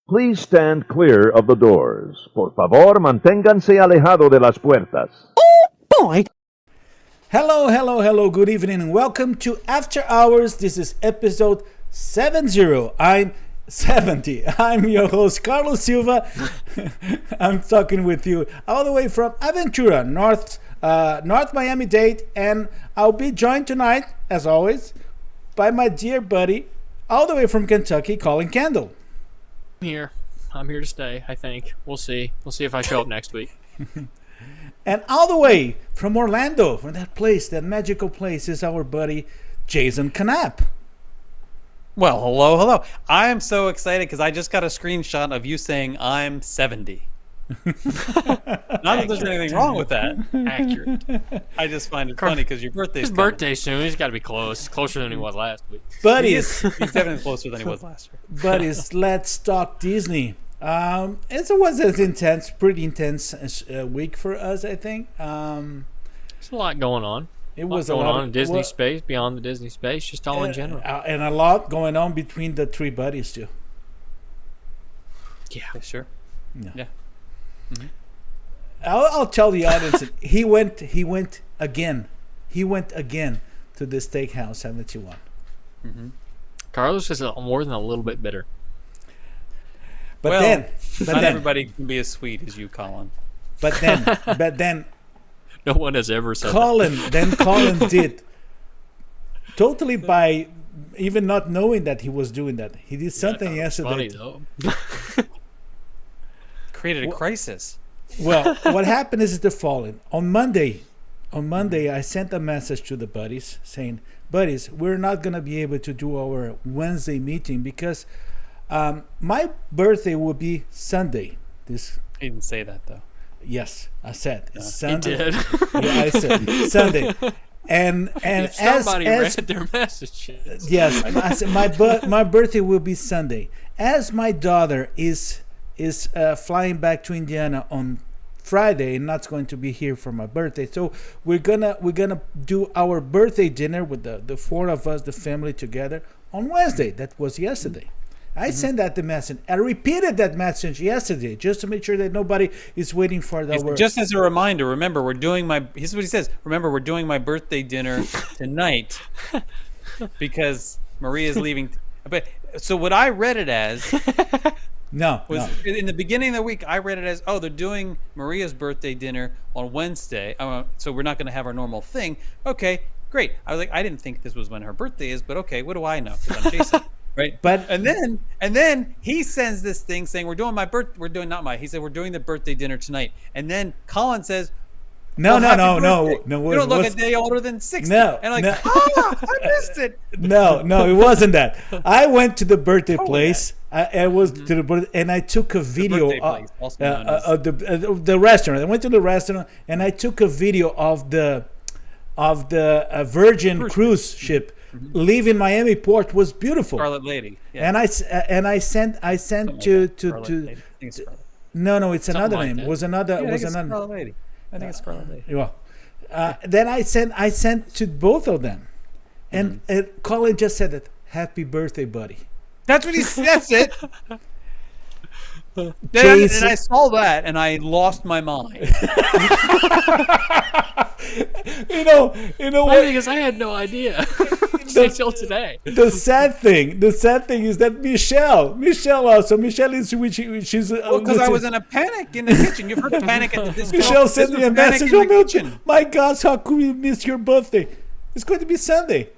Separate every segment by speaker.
Speaker 1: Please stand clear of the doors. Por favor, manténganse alejado de las puertas.
Speaker 2: Boy.
Speaker 3: Hello, good evening, and welcome to After Hours. This is episode 70. I'm your host, Carlos Silva. I'm talking with you all the way from Aventura, North Miami-Dade, and I'll be joined tonight, as always, by my dear buddy, all the way from Kentucky, Collin Kendall.
Speaker 2: I'm here to stay, I think. We'll see. We'll see if I show up next week.
Speaker 3: And all the way from Orlando, from that magical place, is our buddy, Jason Canapp.
Speaker 4: Well, hello. I am so excited because I just got a screenshot of you saying I'm 70. Not that there's anything wrong with that.
Speaker 2: Accurate.
Speaker 4: I just find it funny because your birthday's
Speaker 2: His birthday soon. He's got to be closer than he was last week.
Speaker 3: Buddies,
Speaker 4: He's definitely closer than he was last year.
Speaker 3: buddies, let's talk Disney. It was an pretty intense week for us, I think.
Speaker 2: There's a lot going on.
Speaker 3: It was
Speaker 2: going on in Disney space, beyond the Disney space, just all in general.
Speaker 3: And a lot going on between the three buddies, too.
Speaker 4: Yeah, sure. Yeah.
Speaker 3: Mm-hmm. I'll tell the audience that he went again. He went again to the Steakhouse 71.
Speaker 2: Mm-hmm. Carlos is more than a little bit bitter.
Speaker 3: But
Speaker 4: not everybody can be as sweet as you, Collin.
Speaker 3: But then,
Speaker 2: no one has ever said
Speaker 3: Collin did totally by even not knowing that he was doing that. He did something yesterday.
Speaker 2: Funny though.
Speaker 4: Created a crisis.
Speaker 3: Well, what happened is the following. On Monday, I sent a message to the buddies saying, buddies, we're not going to be able to do our Wednesday meeting because my birthday will be Sunday.
Speaker 4: He didn't say that, though.
Speaker 3: Yes, I said Sunday.
Speaker 2: He did.
Speaker 3: Yeah, I said Sunday. And
Speaker 2: if somebody read their messages.
Speaker 3: Yes, I said my birthday will be Sunday. As my daughter is flying back to Indiana on Friday and not going to be here for my birthday, so we're gonna do our birthday dinner with the four of us, the family together, on Wednesday. That was yesterday. I sent that the message. I repeated that message yesterday just to make sure that nobody is waiting for the word.
Speaker 4: Just as a reminder, remember here's what he says. Remember, we're doing my birthday dinner tonight because Maria's leaving. But so what I read it as
Speaker 3: No.
Speaker 4: in the beginning of the week, I read it as, they're doing Maria's birthday dinner on Wednesday. So we're not going to have our normal thing. Okay, great. I was like, I didn't think this was when her birthday is, but okay, what do I know? Because I'm Jason. Right, and then he sends this thing saying we're doing he said we're doing the birthday dinner tonight, and then Collin says,
Speaker 3: No.
Speaker 4: You don't look a day older than 60.
Speaker 3: No,
Speaker 4: and I missed it.
Speaker 3: No, it wasn't that. I went to the birthday place. I was to the birthday, and I took a video of the restaurant. I went to the restaurant and I took a video of the Virgin cruise ship. Leaving Miami Port was beautiful.
Speaker 4: Scarlet Lady. Yeah.
Speaker 3: And I sent to no, it's another
Speaker 2: like
Speaker 3: name.
Speaker 2: That.
Speaker 3: Was another
Speaker 4: Scarlet Lady. I think it's Scarlet Lady.
Speaker 3: Well, then I sent to both of them, and Collin just said that, "Happy birthday, buddy."
Speaker 4: That's what that's it. And I saw that and I lost my mind.
Speaker 3: You know what?
Speaker 2: Because I had no idea until today.
Speaker 3: The sad thing is that Michelle is she's
Speaker 4: because I was in a panic in the kitchen. You've heard the panic at the disco.
Speaker 3: Michelle sent me a message.
Speaker 4: In the kitchen.
Speaker 3: My gosh, how could we miss your birthday? It's going to be Sunday.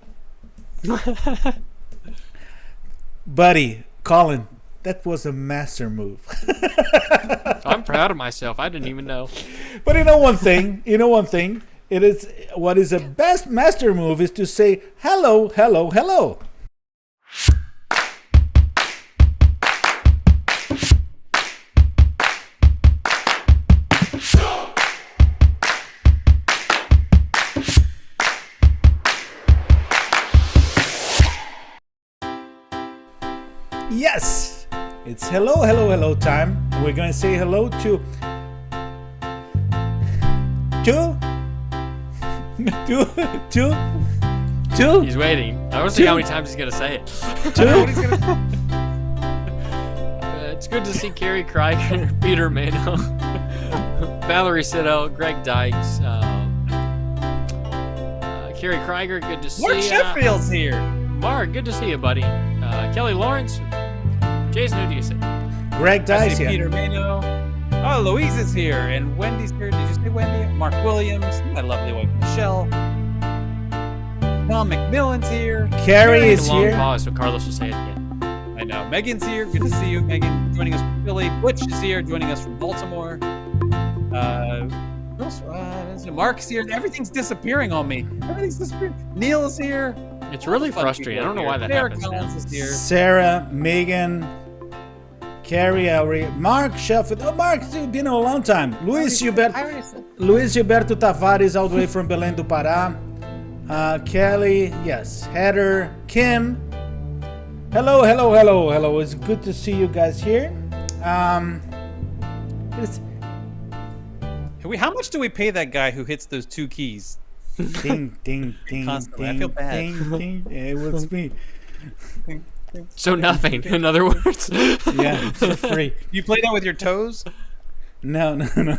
Speaker 3: Buddy, Collin, that was a master move.
Speaker 2: I'm proud of myself. I didn't even know.
Speaker 3: But you know one thing. It is what is the best master move is to say hello. Yes, it's hello time. We're going to say hello to Two.
Speaker 2: He's waiting. I want to see how many times he's going to say it. It's good to see Carrie Krieger, Peter Mano, Valerie Siddell, Greg Dykes, Carrie Krieger, good to see you.
Speaker 4: Mark Sheffield's here.
Speaker 2: Mark, good to see you, buddy. Kelly Lawrence, Jason, who do you see?
Speaker 3: Greg
Speaker 4: I
Speaker 3: Dice
Speaker 4: see
Speaker 3: here.
Speaker 4: Peter Mano. Oh, Louise is here, and Wendy's here. Did you say Wendy? Mark Williams, my lovely wife Michelle. Tom McMillan's here.
Speaker 3: Carrie
Speaker 2: Take
Speaker 3: is
Speaker 2: a long
Speaker 3: here.
Speaker 2: pause so Carlos will say it again.
Speaker 4: I know. Megan's here. Good to see you, Megan. Joining us from Philly. Butch is here, joining us from Baltimore. Who else? Mark's here. Everything's disappearing on me. Everything's disappearing. Neil is here.
Speaker 2: It's really
Speaker 4: Fun
Speaker 2: frustrating. I
Speaker 4: people
Speaker 2: don't know why that
Speaker 4: Sarah
Speaker 2: happens.
Speaker 4: Collins is here.
Speaker 3: Sarah, Megan, Carrie, Elry, Mark Sheffield. Oh, Mark, you've been a long time. Luiz Gilberto Tavares, all the way from Belém do Pará. Kelly, yes. Heather, Kim. Hello. It's good to see you guys here. It's
Speaker 4: How much do we pay that guy who hits those two keys?
Speaker 3: ding, ding, ding,
Speaker 4: Constantly. I
Speaker 3: ding,
Speaker 4: feel bad.
Speaker 3: ding, ding. It was me.
Speaker 2: So nothing, in other words.
Speaker 3: Yeah, for free.
Speaker 4: You play that with your toes?
Speaker 3: No.
Speaker 4: Because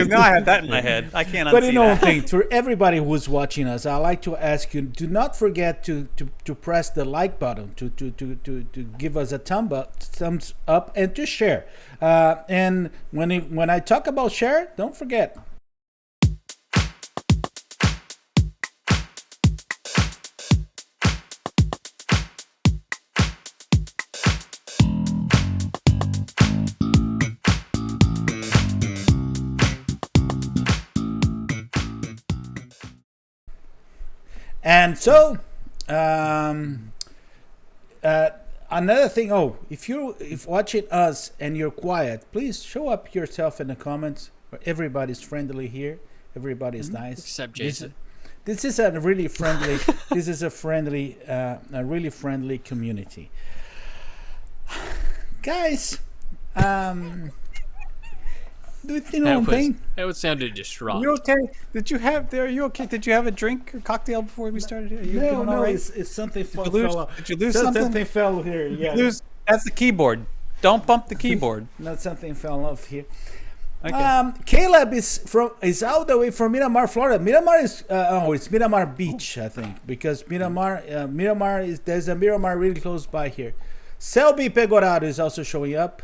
Speaker 4: now I have that in my head. I can't unsee
Speaker 3: But you know one
Speaker 4: that.
Speaker 3: thing, for everybody who's watching us, I'd like to ask you, do not forget to press the like button, to give us a thumbs up, and to share. And when I talk about share, don't forget. And so, another thing. Oh, if watching us and you're quiet, please show up yourself in the comments. Everybody's friendly here. Everybody's nice.
Speaker 2: Except Jason.
Speaker 3: This is a really friendly. This is a really friendly community. Guys, do you know one thing?
Speaker 2: That sounded distraught.
Speaker 4: You okay? Are you okay? Did you have a drink or cocktail before we started here? You doing all
Speaker 3: No,
Speaker 4: right?
Speaker 3: it's something
Speaker 4: Did you lose,
Speaker 3: fell out.
Speaker 4: did you lose something?
Speaker 3: Something fell here. Yeah,
Speaker 4: That's the keyboard. Don't bump the keyboard.
Speaker 3: not something fell off here.
Speaker 4: Okay.
Speaker 3: Caleb is all the way from Miramar, Florida. Miramar is it's Miramar Beach, I think, because Miramar is there's a Miramar really close by here. Selby Pegorado is also showing up.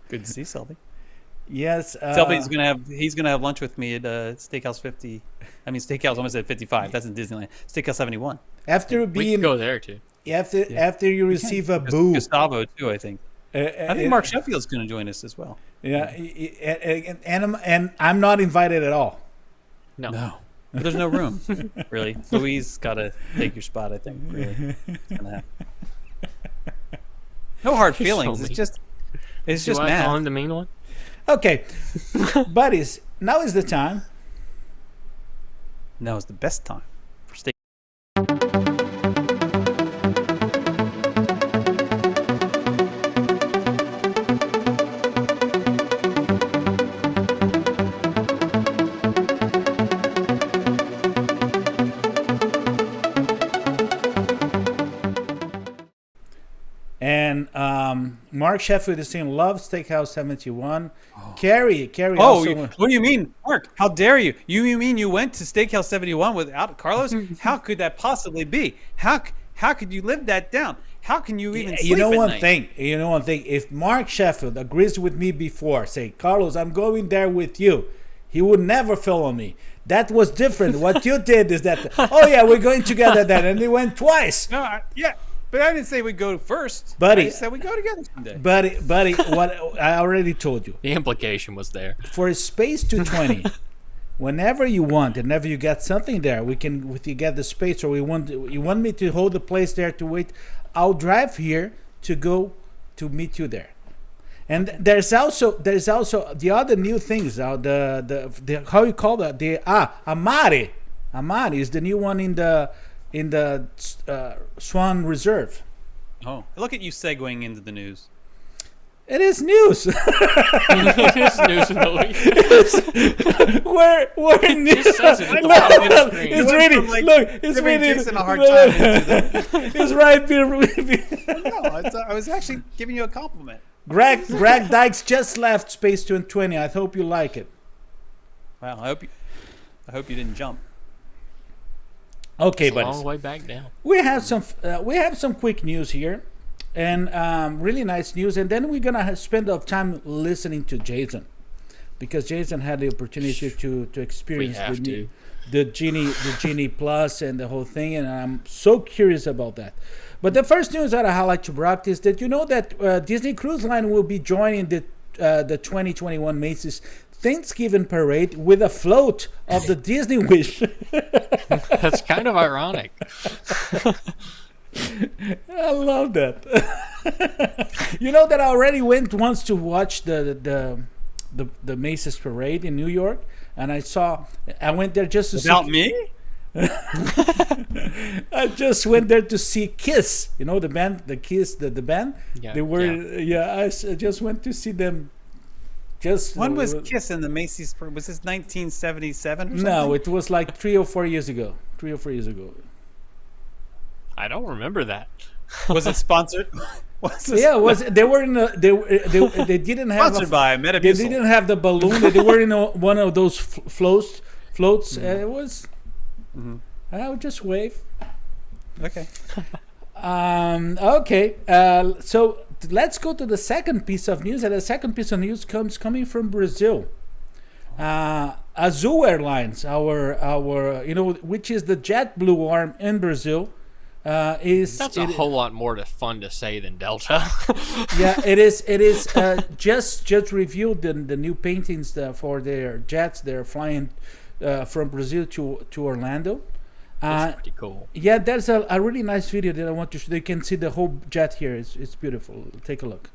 Speaker 4: Good to see Selby.
Speaker 3: Yes,
Speaker 4: Selby's he's gonna have lunch with me at Steakhouse 50. I mean Steakhouse. I almost said 55. That's in Disneyland. Steakhouse 71.
Speaker 3: after
Speaker 2: We
Speaker 3: being
Speaker 2: can go there too.
Speaker 3: after you receive a boo.
Speaker 4: Gustavo too. I think. I think Mark Sheffield's gonna join us as well.
Speaker 3: Yeah, and I'm not invited at all.
Speaker 2: No.
Speaker 4: No, but there's no room. Really, Louise gotta take your spot. I think. Really, it's gonna happen. No hard
Speaker 2: You're so
Speaker 4: feelings.
Speaker 2: mean.
Speaker 4: It's
Speaker 2: Do
Speaker 4: just
Speaker 2: I
Speaker 4: math.
Speaker 2: call him the main one?
Speaker 3: Okay, buddies, now is the time.
Speaker 4: Now is the best time for steak.
Speaker 3: And Mark Sheffield is saying love Steakhouse 71. Carrie
Speaker 4: Oh,
Speaker 3: also.
Speaker 4: what do you mean, Mark? How dare you? You mean you went to Steakhouse 71 without Carlos? How could that possibly be? How could you live that down? How can you even sleep
Speaker 3: You know
Speaker 4: at
Speaker 3: one
Speaker 4: night?
Speaker 3: thing. You know one thing. If Mark Sheffield agrees with me before, say, Carlos, I'm going there with you, he would never follow me. That was different. What you did is that, oh yeah, we're going together then, and they went twice.
Speaker 4: No, yeah, but I didn't say we'd go first.
Speaker 3: Buddy.
Speaker 4: I just said we go together someday.
Speaker 3: Buddy, what I already told you.
Speaker 2: The implication was there.
Speaker 3: For a Space 220, whenever you want, and whenever you get something there, we can, if you get the space, or you want me to hold the place there to wait, I'll drive here to go to meet you there. And there's also the other new things. The how you call that? Amari is the new one in the Swan Reserve.
Speaker 4: Oh, look at you segueing into the news.
Speaker 3: It is news.
Speaker 2: It is news of the week.
Speaker 3: We're news.
Speaker 2: Just says it at the bottom of the screen.
Speaker 3: It's
Speaker 4: You went
Speaker 3: reading.
Speaker 4: from, like,
Speaker 3: Look, it's
Speaker 4: giving
Speaker 3: reading.
Speaker 4: Jason a hard time into
Speaker 3: It's right, Peter.
Speaker 4: No, I was actually giving you a compliment.
Speaker 3: Greg Dykes just left Space 220. I hope you like it.
Speaker 4: Wow, I hope you didn't jump.
Speaker 3: Okay,
Speaker 2: It's a
Speaker 3: buddies.
Speaker 2: long way back down.
Speaker 3: We have some quick news here, and really nice news. And then we're gonna spend our time listening to Jason, because Jason had the opportunity to experience
Speaker 2: We have to.
Speaker 3: the Genie Plus and the whole thing, and I'm so curious about that. But the first news that I like to bring up is that you know that Disney Cruise Line will be joining the 2021 Macy's Thanksgiving Parade with a float of the Disney Wish.
Speaker 2: That's kind of ironic.
Speaker 3: I love that. You know that I already went once to watch the Macy's Parade in New York, and I went there just to
Speaker 4: Without
Speaker 3: see.
Speaker 4: me?
Speaker 3: I just went there to see Kiss. You know the band, the Kiss, the band.
Speaker 2: Yeah,
Speaker 3: They were I just went to see them. Just
Speaker 4: When was Kiss in the Macy's? Was this 1977 or something?
Speaker 3: No, it was like 3 or 4 years ago.
Speaker 2: I don't remember that.
Speaker 4: Was it sponsored? Was this
Speaker 3: Yeah, they were in they didn't have
Speaker 4: sponsored by
Speaker 3: they
Speaker 4: Metamucil?
Speaker 3: didn't have the balloon. They were in one of those floats. It was. I would just wave.
Speaker 4: Okay.
Speaker 3: Okay. So let's go to the second piece of news, and the second piece of news coming from Brazil. Azul Airlines, our which is the JetBlue arm in Brazil, is
Speaker 2: That's a whole lot more fun to say than Delta.
Speaker 3: yeah, it is. It is just reviewed the new paintings for their jets. They're flying from Brazil to Orlando.
Speaker 2: That's pretty cool.
Speaker 3: Yeah, there's a really nice video that I want to show. You can see the whole jet here. It's beautiful. Take a look.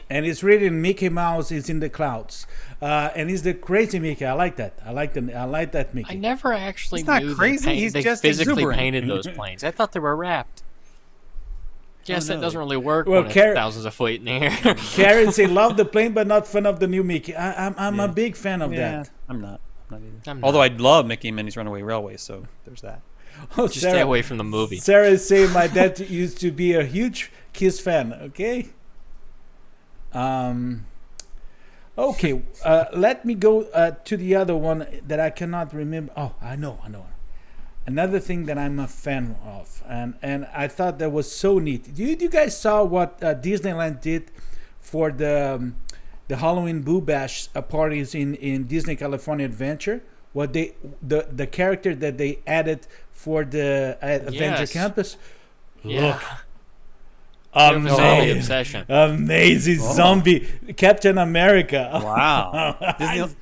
Speaker 3: And it's written Mickey Mouse is in the clouds, and he's the crazy Mickey. I like that. I like that Mickey.
Speaker 2: I never actually
Speaker 4: He's not
Speaker 2: knew
Speaker 4: crazy, he's
Speaker 2: they
Speaker 4: just
Speaker 2: physically
Speaker 4: exuberant.
Speaker 2: painted those planes. I thought they were wrapped. Guess
Speaker 4: no.
Speaker 2: that doesn't really work
Speaker 3: Well,
Speaker 2: when it's thousands of feet in the air.
Speaker 3: Karen say love the plane, but not fan of the new Mickey. I'm a big fan of
Speaker 4: Yeah,
Speaker 3: that.
Speaker 4: I'm not either.
Speaker 2: I'm
Speaker 4: Although
Speaker 2: not.
Speaker 4: I'd love Mickey and Minnie's Runaway Railway, so there's that.
Speaker 3: Oh,
Speaker 2: Just stay away from the movie.
Speaker 3: Sarah is saying my dad used to be a huge Kiss fan. Okay. Okay. Let me go to the other one that I cannot remember. Oh, I know. Another thing that I'm a fan of, and I thought that was so neat. You guys saw what Disneyland did for the Halloween Boo Bash parties in Disney California Adventure? What the character that they added for the Adventure
Speaker 2: Yes.
Speaker 3: Campus?
Speaker 2: Yeah.
Speaker 3: Amazing.
Speaker 2: Obsession.
Speaker 3: Amazing zombie Captain America.
Speaker 4: Wow.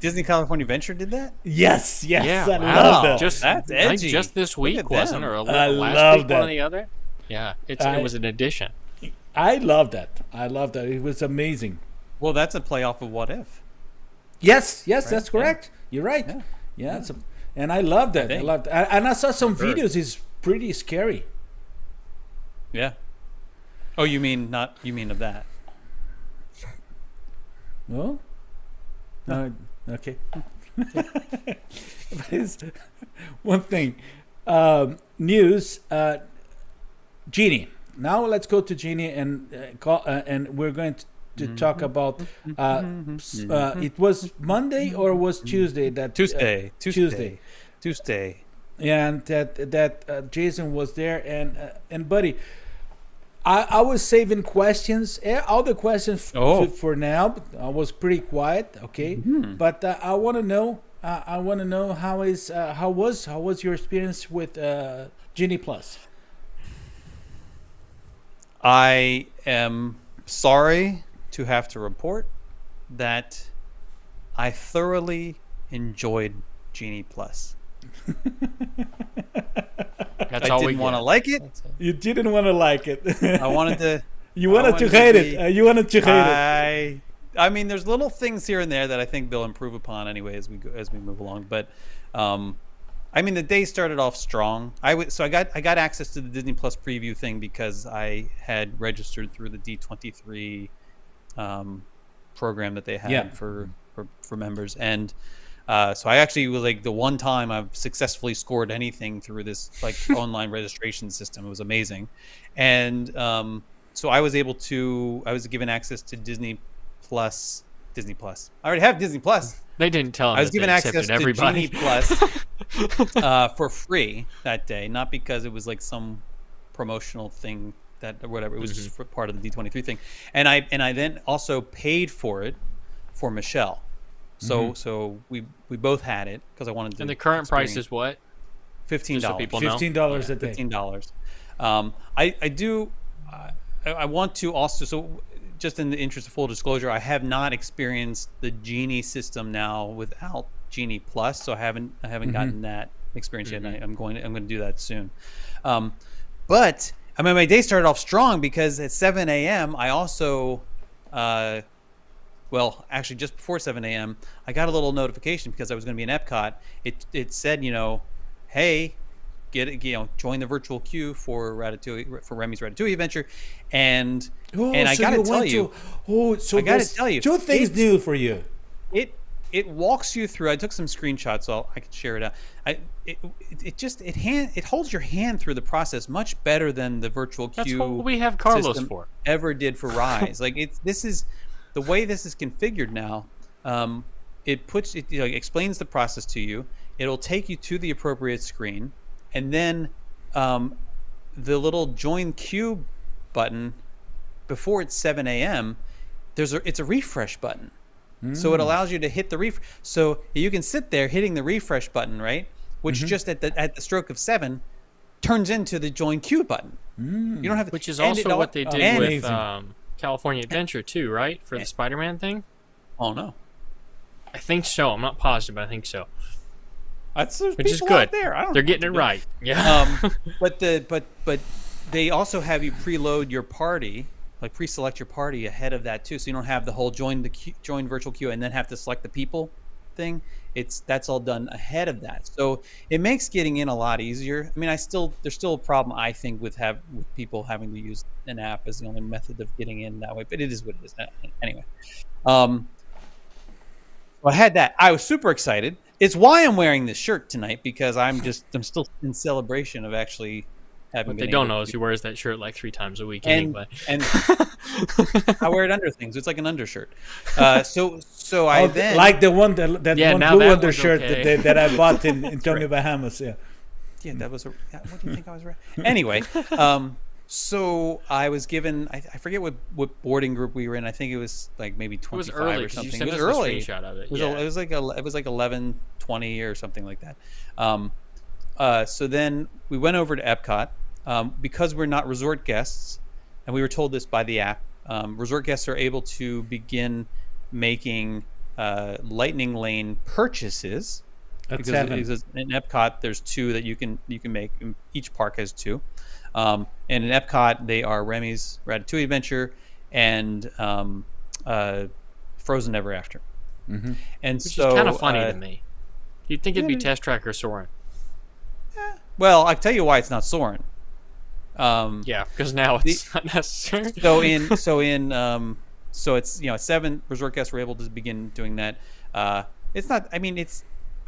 Speaker 4: Disney California Adventure did that?
Speaker 3: Yes,
Speaker 2: Yeah,
Speaker 3: I
Speaker 2: wow.
Speaker 3: love that.
Speaker 2: Just,
Speaker 4: That's
Speaker 2: I think
Speaker 4: edgy.
Speaker 2: just this
Speaker 4: Look
Speaker 2: week,
Speaker 4: at
Speaker 2: wasn't
Speaker 4: them.
Speaker 2: it? Or
Speaker 3: I
Speaker 2: last
Speaker 3: love
Speaker 2: week,
Speaker 3: that.
Speaker 2: one or the other? Yeah, it was an addition.
Speaker 3: I love that. It was amazing.
Speaker 4: Well, that's a play off of What If.
Speaker 3: Yes, that's correct. You're right. Yeah, and I love that. I
Speaker 4: think.
Speaker 3: loved and I saw some
Speaker 4: Sure.
Speaker 3: videos. It's pretty scary.
Speaker 4: Yeah. Oh, you mean of that?
Speaker 3: No? No. Okay. But it's one thing. News. Genie. Now let's go to Genie and we're going to talk about. It was Monday or was Tuesday that
Speaker 4: Tuesday.
Speaker 3: Yeah, and that Jason was there, and buddy, I was saving questions, all the questions for now. But I was pretty quiet, okay. But I want to know. I want to know how was your experience with Genie Plus?
Speaker 4: I am sorry to have to report that I thoroughly enjoyed Genie Plus.
Speaker 2: That's
Speaker 4: I
Speaker 2: all we
Speaker 4: didn't want to
Speaker 2: get.
Speaker 4: like it.
Speaker 3: You didn't want to like it.
Speaker 4: I wanted to.
Speaker 3: You wanted to hate it. You wanted to hate it.
Speaker 4: I mean, there's little things here and there that I think they'll improve upon anyway as we move along. But, I mean, the day started off strong. I got access to the Disney Plus preview thing because I had registered through the D23 program that they had for members, and so I actually was like the one time I've successfully scored anything through this like online registration system. It was amazing, and so I was given access to Disney Plus. I already have Disney Plus.
Speaker 2: They didn't tell him.
Speaker 4: I was given access to
Speaker 2: everybody.
Speaker 4: Genie Plus for free that day, not because it was like some promotional thing that or whatever. It was just for part of the D23 thing, and I then also paid for it for Michelle. So we both had it because I wanted to.
Speaker 2: And the current price is what?
Speaker 4: $15.
Speaker 2: Just so people know.
Speaker 3: $15 a day.
Speaker 4: $15. I want to also, so just in the interest of full disclosure, I have not experienced the Genie system now without Genie Plus, so I haven't gotten that experience yet. And I'm going to do that soon. But I mean, my day started off strong because at 7 a.m. I also, well, actually just before 7 a.m. I got a little notification because I was going to be in Epcot. It said, hey, join the virtual queue for Remy's Ratatouille adventure, and I got to tell you, I got to tell you,
Speaker 3: two things new for you.
Speaker 4: It walks you through. I took some screenshots, so I can share it out. It holds your hand through the process much better than the virtual queue.
Speaker 2: That's what we have Carlos for.
Speaker 4: Ever did for Rise. This is the way this is configured now. It explains the process to you. It'll take you to the appropriate screen. And then the little join queue button before it's 7 a.m. It's a refresh button. So it allows you to hit the refresh. So you can sit there hitting the refresh button, right? Which just at the stroke of 7 turns into the join queue button. You don't have to,
Speaker 2: which is also what they did with
Speaker 4: California
Speaker 2: Adventure too, right? For the Spider-Man thing.
Speaker 4: Oh no,
Speaker 2: I think so. I'm not positive, but I think so.
Speaker 4: Which is good.
Speaker 2: They're getting it right. Yeah.
Speaker 4: But they also have you preload your party, like pre-select your party ahead of that too, so you don't have the whole join virtual queue and then have to select the people thing. That's all done ahead of that, so it makes getting in a lot easier. I mean, there's still a problem I think with people having to use an app as the only method of getting in that way, but it is what it is anyway. So I had that. I was super excited. It's why I'm wearing this shirt tonight, because I'm still in celebration of actually having.
Speaker 2: What they don't know is he wears that shirt like 3 times a week anyway.
Speaker 4: And I wear it under things. It's like an undershirt. So I then
Speaker 3: like the one that one blue undershirt
Speaker 2: okay.
Speaker 3: that I bought in Tony Bahamas. Yeah,
Speaker 4: that was. What do you think I was wearing? Anyway, so I was given. I forget what boarding group we were in. I think it was like maybe 25 or something. It was early.
Speaker 2: A screenshot of it.
Speaker 4: It was like 11:20 or something like that. So then we went over to Epcot because we're not resort guests, and we were told this by the app. Resort guests are able to begin making Lightning Lane purchases. Because in Epcot, there's 2 that you can make. Each park has 2. And in Epcot, they are Remy's Ratatouille Adventure and Frozen Ever After.
Speaker 3: Mm-hmm.
Speaker 4: And
Speaker 2: which is kind of funny to me. You'd think it'd be Test Track or Soarin'.
Speaker 4: Well, I'll tell you why it's not Soarin'.
Speaker 2: Yeah, because now it's not necessary.
Speaker 4: So it's 7 resort guests were able to begin doing that. It's not. I mean,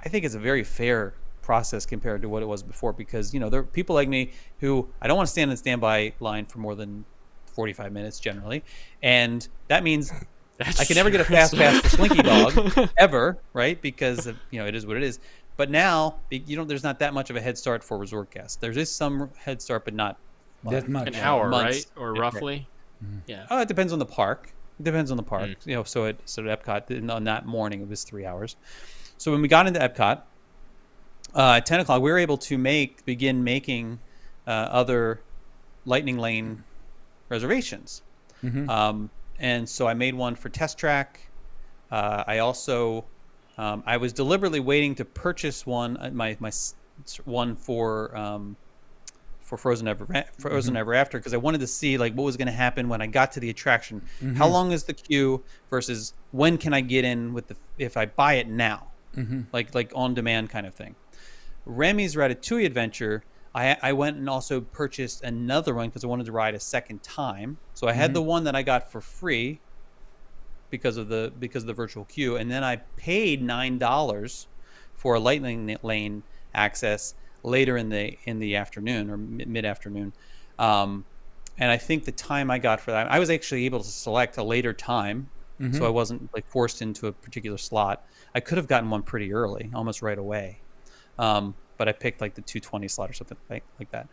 Speaker 4: I think it's a very fair process compared to what it was before, because there are people like me who I don't want to stand in standby line for more than 45 minutes generally, and that means
Speaker 2: That's
Speaker 4: I can never get a fast pass for Slinky Dog ever, right? Because it is what it is. But now there's not that much of a head start for resort guests. There is some head start, but not
Speaker 3: That much.
Speaker 2: an hour,
Speaker 4: months.
Speaker 2: right? Or roughly. Yeah.
Speaker 4: Oh, it depends on the park. It depends on the park. So at Epcot on that morning it was 3 hours. So when we got into Epcot at 10 o'clock, we were able to begin making other Lightning Lane reservations. And so I made one for Test Track. I also I was deliberately waiting to purchase one one for Frozen Ever After, because I wanted to see like what was going to happen when I got to the attraction. How long is the queue versus when can I get in if I buy it now, like on demand kind of thing. Remy's Ratatouille Adventure, I went and also purchased another one because I wanted to ride a second time. So I had the one that I got for free because of the virtual queue, and then I paid $9 for a Lightning Lane access later in the afternoon or mid afternoon. And I think the time I got for that, I was actually able to select a later time, so I wasn't like forced into a particular slot. I could have gotten one pretty early, almost right away. But I picked like the 2:20 slot or something like that.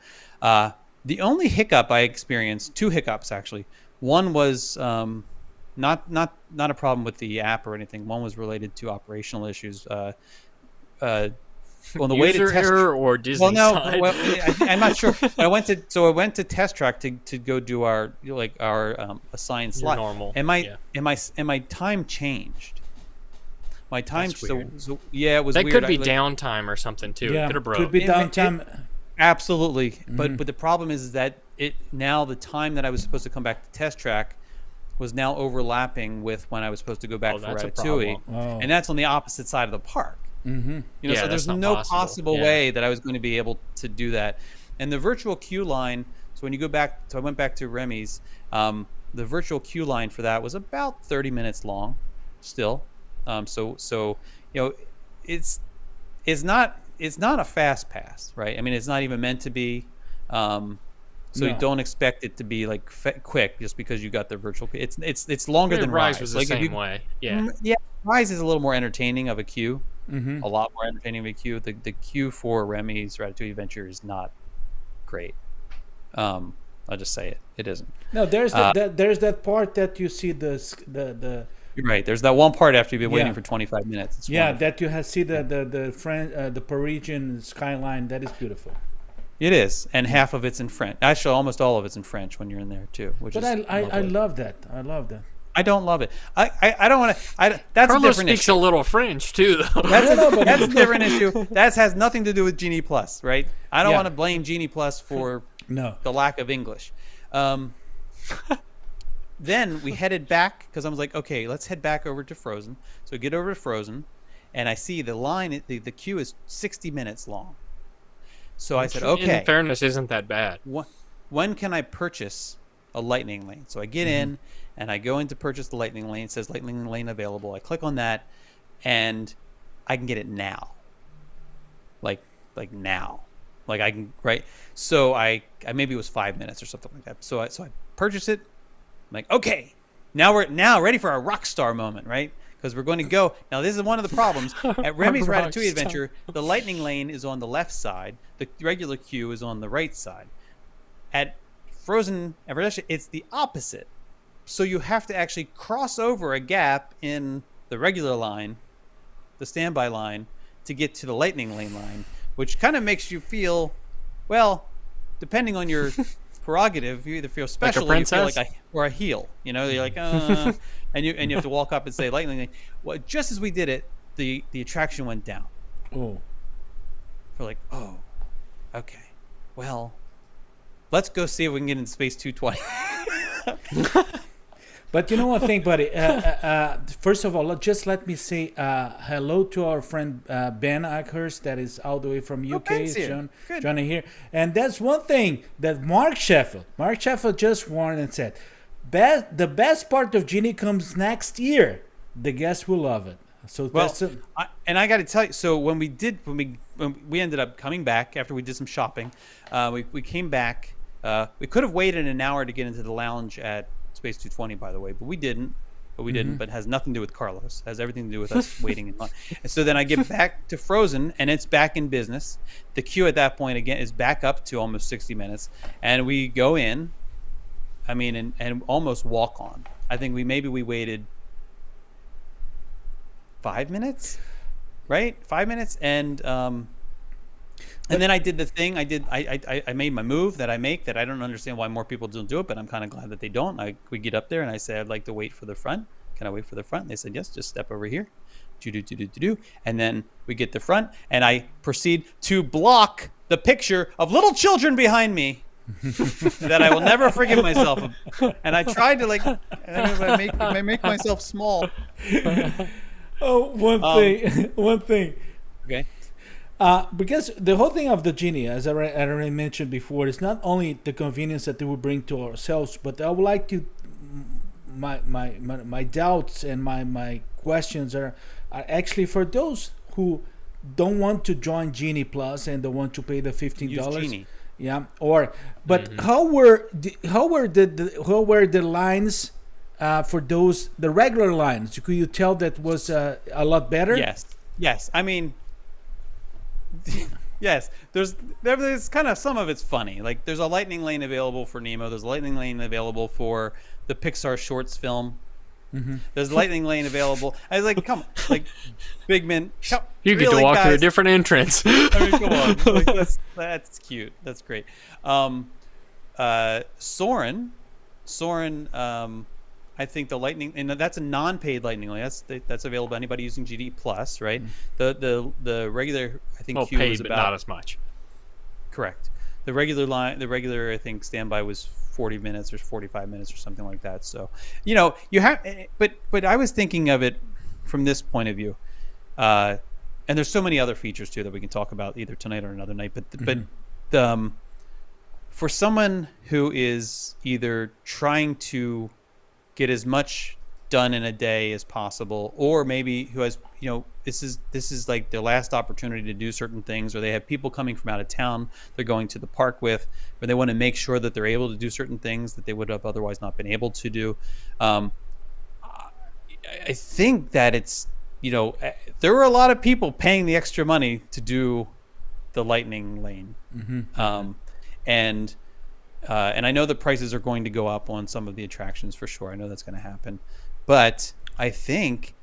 Speaker 4: The only hiccup I experienced, two hiccups actually. One was not a problem with the app or anything. One was related to operational issues. On the way to test
Speaker 2: error or Disney side?
Speaker 4: I'm not sure. I went to Test Track to go do our assigned slot.
Speaker 2: Normal.
Speaker 4: And my time changed. My time,
Speaker 2: That's weird.
Speaker 4: It was
Speaker 2: that
Speaker 4: weird.
Speaker 2: could be downtime or something too.
Speaker 3: Yeah,
Speaker 2: it could have broke.
Speaker 3: could be downtime.
Speaker 4: Absolutely, but the problem is that now the time that I was supposed to come back to Test Track was now overlapping with when I was supposed to go back for
Speaker 2: that's a
Speaker 4: Ratatouille,
Speaker 3: problem.
Speaker 4: and that's on the opposite side of the park. So there's
Speaker 2: not
Speaker 4: no
Speaker 2: possible.
Speaker 4: possible way that I was going to be able to do that. And the virtual queue line, so when you go back, so I went back to Remy's, the virtual queue line for that was about 30 minutes long still. So it's not a fast pass, right? I mean, it's not even meant to be. You don't expect it to be like quick just because you got the virtual. It's longer than Rise.
Speaker 2: Was the same way. Yeah.
Speaker 4: Rise is a little more entertaining of a queue. A lot more entertaining of a queue. The queue for Remy's Ratatouille Adventure is not great. I'll just say it. It isn't.
Speaker 3: No, there's that part that you see the.
Speaker 4: You're right. There's that one part after you've been waiting for 25 minutes. It's wonderful.
Speaker 3: That you see the Parisian skyline. That is beautiful.
Speaker 4: It is, and half of it's in French. Actually, almost all of it's in French when you're in there too.
Speaker 3: I love that. I love that.
Speaker 4: I don't love it. I don't want to. That's
Speaker 2: Carlos
Speaker 4: a different
Speaker 2: speaks
Speaker 4: issue.
Speaker 2: a little French too, though.
Speaker 4: That's a different issue. That has nothing to do with Genie Plus, right? I don't want to blame Genie Plus for the lack of English. Then we headed back because I was like, okay, let's head back over to Frozen. So we get over to Frozen, and I see the line. The queue is 60 minutes long. So I said, okay.
Speaker 2: In fairness, isn't that bad?
Speaker 4: When can I purchase a Lightning Lane? So I get in, and I go in to purchase the Lightning Lane. It says Lightning Lane available. I click on that, and I can get it now. Like now. Like I can, right? So I maybe it was 5 minutes or something like that. So I purchase it. I'm like, okay, now we're ready for our rock star moment, right? Because we're going to go. Now, this is one of the problems. At Remy's Ratatouille Adventure, the Lightning Lane is on the left side. The regular queue is on the right side. At Frozen Ever, it's the opposite. So you have to actually cross over a gap in the regular line, the standby line, to get to the Lightning Lane line, which kind of makes you feel, well, depending on your prerogative, you either feel special or you feel like a heel. You know, you're like, and you have to walk up and say Lightning Lane. Well, just as we did it, the attraction went down.
Speaker 3: Oh.
Speaker 4: We're like, oh, okay. Well, let's go see if we can get into Space 220.
Speaker 3: But you know one thing, buddy. First of all, just let me say hello to our friend Ben Ackhurst, that is all the way from UK. John here, and that's one thing that Mark Sheffield just warned and said, the best part of Genie comes next year. The guests will love it. So
Speaker 4: and I got to tell you, so when we ended up coming back after we did some shopping, we came back We could have waited an hour to get into the lounge at Space 220, by the way, but we didn't. But it has nothing to do with Carlos. It has everything to do with us waiting in line. And so then I get back to Frozen, and it's back in business. The queue at that point, again, is back up to almost 60 minutes. And we go in, and almost walk on. I think we waited 5 minutes, right? 5 minutes. And then I did the thing. I made my move that I make that I don't understand why more people don't do it, but I'm kind of glad that they don't. We get up there and I say, I'd like to wait for the front. Can I wait for the front? And they said, yes, just step over here. Do. And then we get the front and I proceed to block the picture of little children behind me that I will never forgive myself. And I tried to I make myself small.
Speaker 3: Oh, one thing.
Speaker 4: Okay.
Speaker 3: Because the whole thing of the genie, as I already mentioned before, is not only the convenience that they will bring to ourselves, but I would like to my doubts and my questions are actually for those who don't want to join Genie Plus and don't want to pay the $15. Yeah, how were the lines for the regular lines? Could you tell that was a lot better?
Speaker 4: Yes. I mean. Yes, there's kind of some of it's funny. Like there's a lightning lane available for Nemo. There's a lightning lane available for the Pixar shorts film. There's a lightning lane available. I was like, come on, like big man.
Speaker 2: You get to walk through a different entrance.
Speaker 4: Come on, like, that's cute. That's great. Soren. I think the lightning, and that's a non-paid lightning lane. That's available to anybody using GD Plus, right? The regular, I think, queue
Speaker 2: paid,
Speaker 4: was
Speaker 2: but
Speaker 4: about
Speaker 2: not as much.
Speaker 4: Correct. The regular I think standby was 40 minutes or 45 minutes or something like that. So, you have, but I was thinking of it from this point of view, and there's so many other features too that we can talk about either tonight or another night. But for someone who is either trying to get as much done in a day as possible, or maybe who has, this is like their last opportunity to do certain things, or they have people coming from out of town they're going to the park with, or they want to make sure that they're able to do certain things that they would have otherwise not been able to do. I think that it's, there were a lot of people paying the extra money to do the lightning lane. And I know the prices are going to go up on some of the attractions for sure. I know that's going to happen. But I hate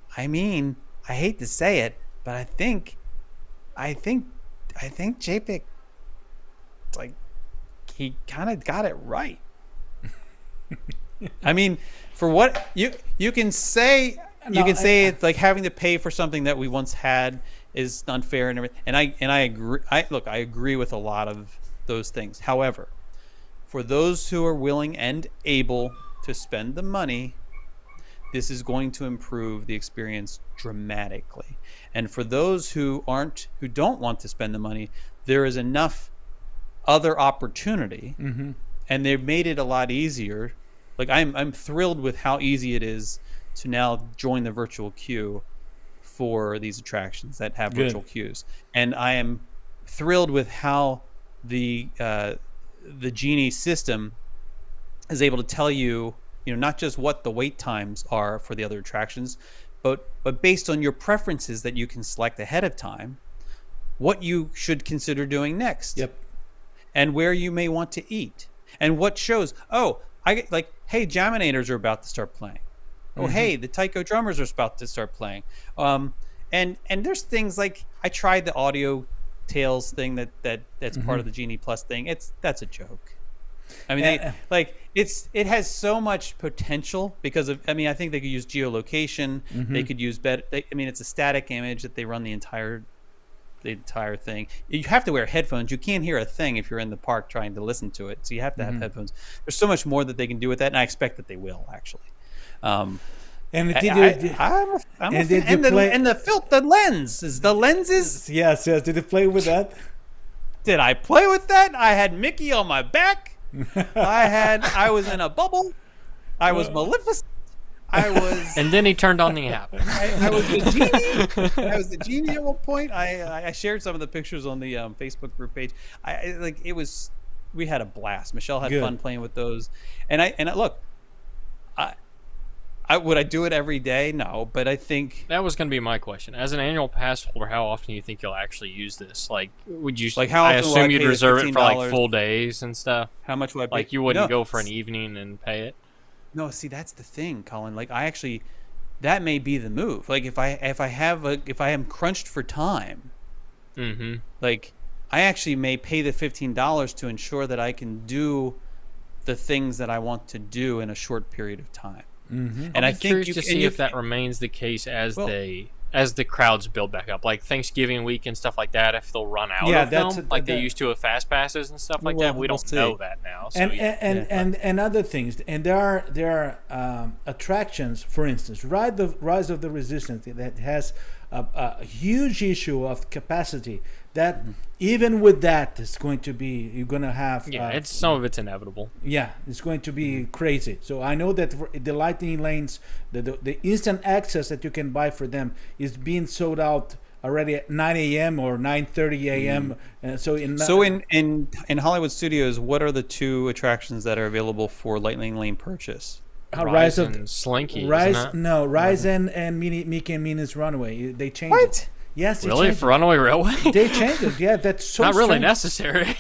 Speaker 4: to say it, but I think JPEG, like, he kind of got it right. I mean, for what you can say, it's like having to pay for something that we once had is unfair and everything. And I agree. I agree with a lot of those things. However, for those who are willing and able to spend the money, this is going to improve the experience dramatically. And for those who don't want to spend the money, there is enough other opportunity, and they've made it a lot easier. Like I'm thrilled with how easy it is to now join the virtual queue for these attractions that have virtual queues, and I am thrilled with how the Genie system is able to tell you, not just what the wait times are for the other attractions, but based on your preferences that you can select ahead of time, what you should consider doing next.
Speaker 3: Yep.
Speaker 4: And where you may want to eat, and what shows. Oh, hey, Jaminators are about to start playing. Oh, hey, the Taiko Drummers are about to start playing. And there's things like, I tried the Audio Tales thing that's part of the Genie Plus thing. That's a joke. I mean, it has so much potential because of, I think they could use geolocation. They could use it's a static image that they run the entire thing. You have to wear headphones. You can't hear a thing if you're in the park trying to listen to it. So you have to have headphones. There's so much more that they can do with that, and I expect that they will actually.
Speaker 3: And
Speaker 4: the lenses.
Speaker 3: Yes. Did you play with that?
Speaker 4: Did I play with that? I had Mickey on my back. I was in a bubble. I was Maleficent.
Speaker 2: And then he turned on the app.
Speaker 4: I was the genie. I was the genie at one point. I shared some of the pictures on the Facebook group page. It was had a blast. Michelle had
Speaker 3: Good.
Speaker 4: fun playing with those, and look, I would I do it every day? No, but I think
Speaker 2: That was going to be my question. As an annual pass holder, how often do you think you'll actually use this? Like, would you?
Speaker 4: Like, how
Speaker 2: I
Speaker 4: often will I
Speaker 2: assume you'd
Speaker 4: pay the
Speaker 2: reserve it for like
Speaker 4: $15?
Speaker 2: full days and stuff.
Speaker 4: how much would I pay?
Speaker 2: Like, you wouldn't
Speaker 4: No,
Speaker 2: go for an evening and pay it.
Speaker 4: No, see, that's the thing, Colin. Like, that may be the move. Like, if I am crunched for time,
Speaker 2: Mm-hmm.
Speaker 4: like, I actually may pay the $15 to ensure that I can do the things that I want to do in a short period of time.
Speaker 3: Mm-hmm.
Speaker 4: And I
Speaker 2: I'm
Speaker 4: think
Speaker 2: curious
Speaker 4: you
Speaker 2: to
Speaker 4: and
Speaker 2: see
Speaker 4: you-
Speaker 2: if that remains the case as
Speaker 4: Well-
Speaker 2: the crowds build back up, like Thanksgiving week and stuff like that. If they'll run out
Speaker 3: Yeah,
Speaker 2: of
Speaker 3: that's
Speaker 2: them,
Speaker 3: a-
Speaker 2: like they
Speaker 3: that-
Speaker 2: used to with fast passes and stuff like
Speaker 4: Well,
Speaker 2: that, we
Speaker 4: we'll
Speaker 2: don't
Speaker 4: see.
Speaker 2: know that now. So,
Speaker 3: and,
Speaker 2: yeah.
Speaker 3: and other things, and there are attractions. For instance, Rise of the Resistance that has a huge issue of capacity. That even with that, it's going to be you're going to have
Speaker 2: it's some of it's inevitable.
Speaker 3: yeah, it's going to be crazy. So I know that for the lightning lanes, the instant access that you can buy for them is being sold out already at 9 a.m. or 9:30 a.m. So
Speaker 4: in Hollywood Studios, what are the 2 attractions that are available for Lightning Lane purchase?
Speaker 3: Rise of
Speaker 2: and Slinky,
Speaker 3: Rise,
Speaker 2: isn't it?
Speaker 3: no, Rise and Mickey and Minnie's Runaway. They changed
Speaker 4: What?
Speaker 3: it. Yes, they
Speaker 2: Really,
Speaker 3: changed
Speaker 2: for Runaway Railway?
Speaker 3: it. They changed it. Yeah, that's so
Speaker 2: Not really
Speaker 3: strange.
Speaker 2: necessary.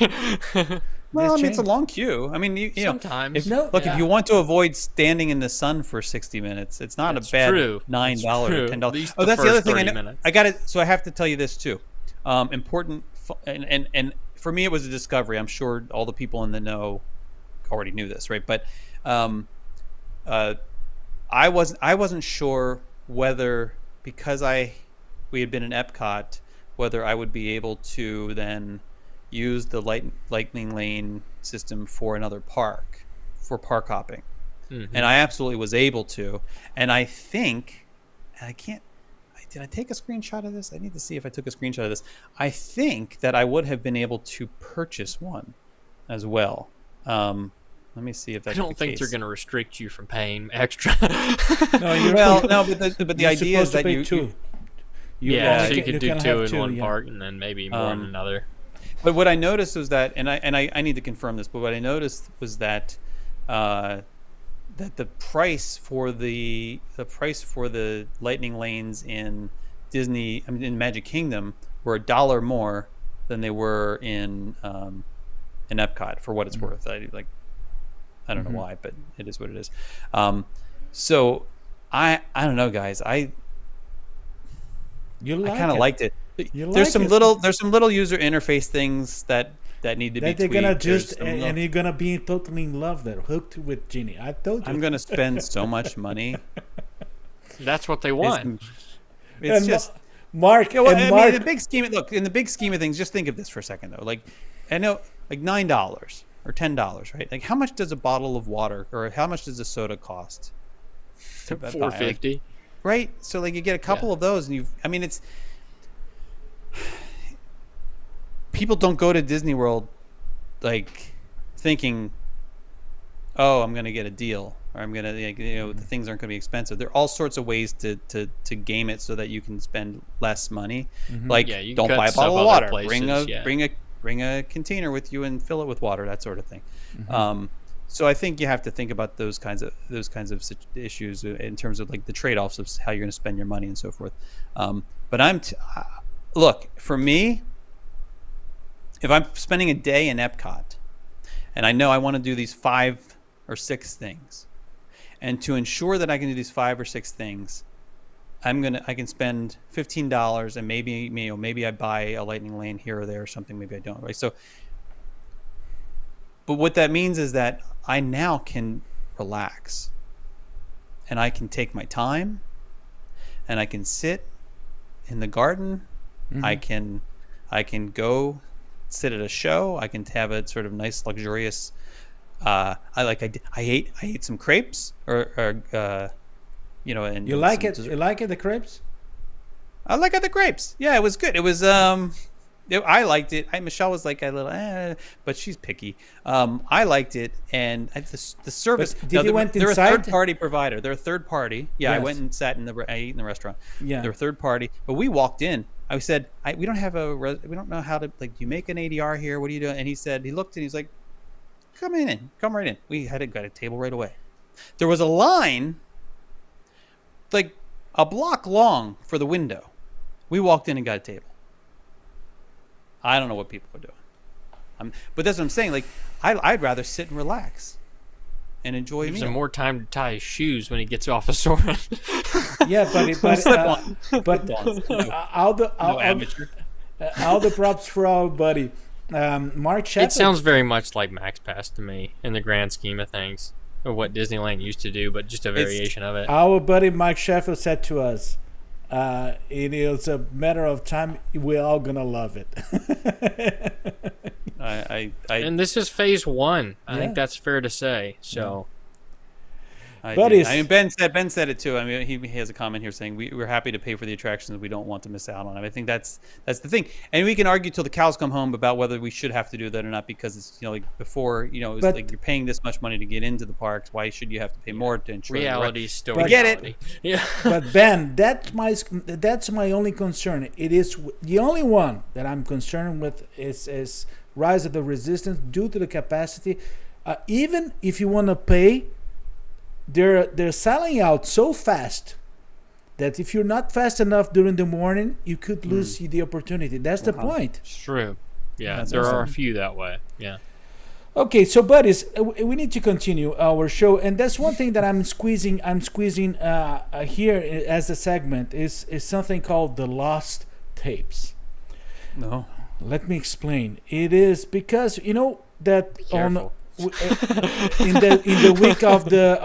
Speaker 4: Well, I mean, it's
Speaker 3: changed.
Speaker 4: a long queue. I mean, you know,
Speaker 2: Sometimes.
Speaker 4: if,
Speaker 3: No,
Speaker 4: look,
Speaker 3: yeah.
Speaker 4: if you want to avoid standing in the sun for 60 minutes, it's not
Speaker 2: That's
Speaker 4: a bad
Speaker 2: true.
Speaker 4: $9
Speaker 2: That's true.
Speaker 4: or $10.
Speaker 2: At least
Speaker 4: Oh,
Speaker 2: the
Speaker 4: that's the other
Speaker 2: first
Speaker 4: thing.
Speaker 2: 30 minutes.
Speaker 4: I got it. So I have to tell you this too. Important, and for me, it was a discovery. I'm sure all the people in the know already knew this, right? But I wasn't sure whether, because we had been in Epcot, whether I would be able to then use the lightning lane system for another park, for park hopping.
Speaker 2: Mhm.
Speaker 4: And I absolutely was able to. And I think, and I can't, did I take a screenshot of this? I need to see if I took a screenshot of this. I think that I would have been able to purchase one as well. Let me see if that's
Speaker 2: I don't
Speaker 4: the
Speaker 2: think
Speaker 4: case.
Speaker 2: they're going to restrict you from paying extra.
Speaker 3: No, you're,
Speaker 4: Well, no, but the
Speaker 3: you're
Speaker 4: idea is
Speaker 3: supposed to
Speaker 4: that
Speaker 3: pay
Speaker 4: you,
Speaker 3: two.
Speaker 2: yeah, so
Speaker 3: can-
Speaker 2: you could do
Speaker 3: can
Speaker 2: 2
Speaker 3: have
Speaker 2: in
Speaker 3: two,
Speaker 2: one
Speaker 3: yeah.
Speaker 2: park and then maybe more in another.
Speaker 4: But what I noticed was that, and I need to confirm this, but what I noticed was that that the price for the lightning lanes in in Magic Kingdom were $1 more than they were in Epcot, for what it's worth. I don't know why, but it is what it is. So I don't know, guys. I kind of liked it.
Speaker 3: You
Speaker 4: There's
Speaker 3: like
Speaker 4: some little user interface things that need to be
Speaker 3: that they're
Speaker 4: tweaked.
Speaker 3: gonna
Speaker 4: There's
Speaker 3: just
Speaker 4: some
Speaker 3: and
Speaker 4: little-
Speaker 3: you're gonna be totally in love there, hooked with Genie. I told you.
Speaker 4: I'm gonna spend so much money.
Speaker 2: That's what they want.
Speaker 4: It's
Speaker 3: And
Speaker 4: just
Speaker 3: Mark.
Speaker 4: well,
Speaker 3: and
Speaker 4: I
Speaker 3: Mark.
Speaker 4: mean, in the big scheme of things, just think of this for a second though. Like, I know, like $9 or $10, right? Like, how much does a bottle of water or how much does a soda cost? Like,
Speaker 2: $4.50.
Speaker 4: right? So like you get a couple of those, and it's people don't go to Disney World like thinking, oh, I'm gonna get a deal, or I'm gonna, the things aren't gonna be expensive. There are all sorts of ways to game it so that you can spend less money. Like,
Speaker 2: Yeah, you
Speaker 4: don't
Speaker 2: cut
Speaker 4: buy a
Speaker 2: stuff
Speaker 4: bottle of
Speaker 2: other
Speaker 4: water.
Speaker 2: places,
Speaker 4: Bring a container with you and fill it with water, that sort of thing. So I think you have to think about those kinds of issues in terms of like the trade-offs of how you're going to spend your money and so forth. But look, for me, if I'm spending a day in Epcot and I know I want to do these 5 or 6 things, and to ensure that I can do these 5 or 6 things, I can spend $15 and maybe I buy a lightning lane here or there or something. Maybe I don't, right? So, but what that means is that I now can relax and I can take my time and I can sit in the garden. I can go sit at a show. I can have a sort of nice, luxurious. I ate some crepes and
Speaker 3: you like it? You like it? The crepes?
Speaker 4: I like the grapes. Yeah, it was good. It was I liked it. Michelle was like a little, but she's picky. I liked it, and the service.
Speaker 3: But did you went
Speaker 4: they're
Speaker 3: inside?
Speaker 4: a third party provider. They're a third party. Yeah, I
Speaker 3: Yes.
Speaker 4: went and sat I ate in the restaurant.
Speaker 3: Yeah.
Speaker 4: They're a third party, but we walked in. I said, we don't have we don't know how to, like, do you make an ADR here? What are you doing? And he said, he looked and he's like, come right in. We had got a table right away. There was a line like a block long for the window. We walked in and got a table. I don't know what people are doing. But that's what I'm saying. Like, I'd rather sit and relax and enjoy a
Speaker 2: Gives
Speaker 4: meal.
Speaker 2: him more time to tie his shoes when he gets off a store.
Speaker 3: Yeah, but all the props for our buddy Mark Shepard.
Speaker 2: It sounds very much like Max Pass to me in the grand scheme of things, or what Disneyland used to do, but just a variation of it.
Speaker 3: Our buddy Mike Sheffield said to us, it is a matter of time. We're all gonna love it.
Speaker 2: And this is phase 1. I
Speaker 3: Yeah.
Speaker 2: think that's fair to say. So,
Speaker 4: Ben said it too. I mean, he has a comment here saying we're happy to pay for the attractions we don't want to miss out on. I think that's the thing. And we can argue till the cows come home about whether we should have to do that or not, because it's, you know, like before, you know, it's like you're paying this much money to get into the parks. Why should you have to pay more to ensure
Speaker 2: reality is still
Speaker 4: I get
Speaker 2: reality.
Speaker 4: it.
Speaker 2: Yeah.
Speaker 3: But Ben, that's my only concern. It is the only one that I'm concerned with is Rise of the Resistance due to the capacity. Even if you want to pay, they're selling out so fast that if you're not fast enough during the morning, you could lose the opportunity. That's the point.
Speaker 2: It's true. Yeah,
Speaker 4: That's
Speaker 2: there are a
Speaker 4: awesome.
Speaker 2: few that way. Yeah.
Speaker 3: Okay, so buddies, we need to continue our show, and that's one thing that I'm squeezing here as a segment is something called the Lost Tapes.
Speaker 4: No.
Speaker 3: Let me explain. It is because you know that
Speaker 2: Careful.
Speaker 3: in the week of the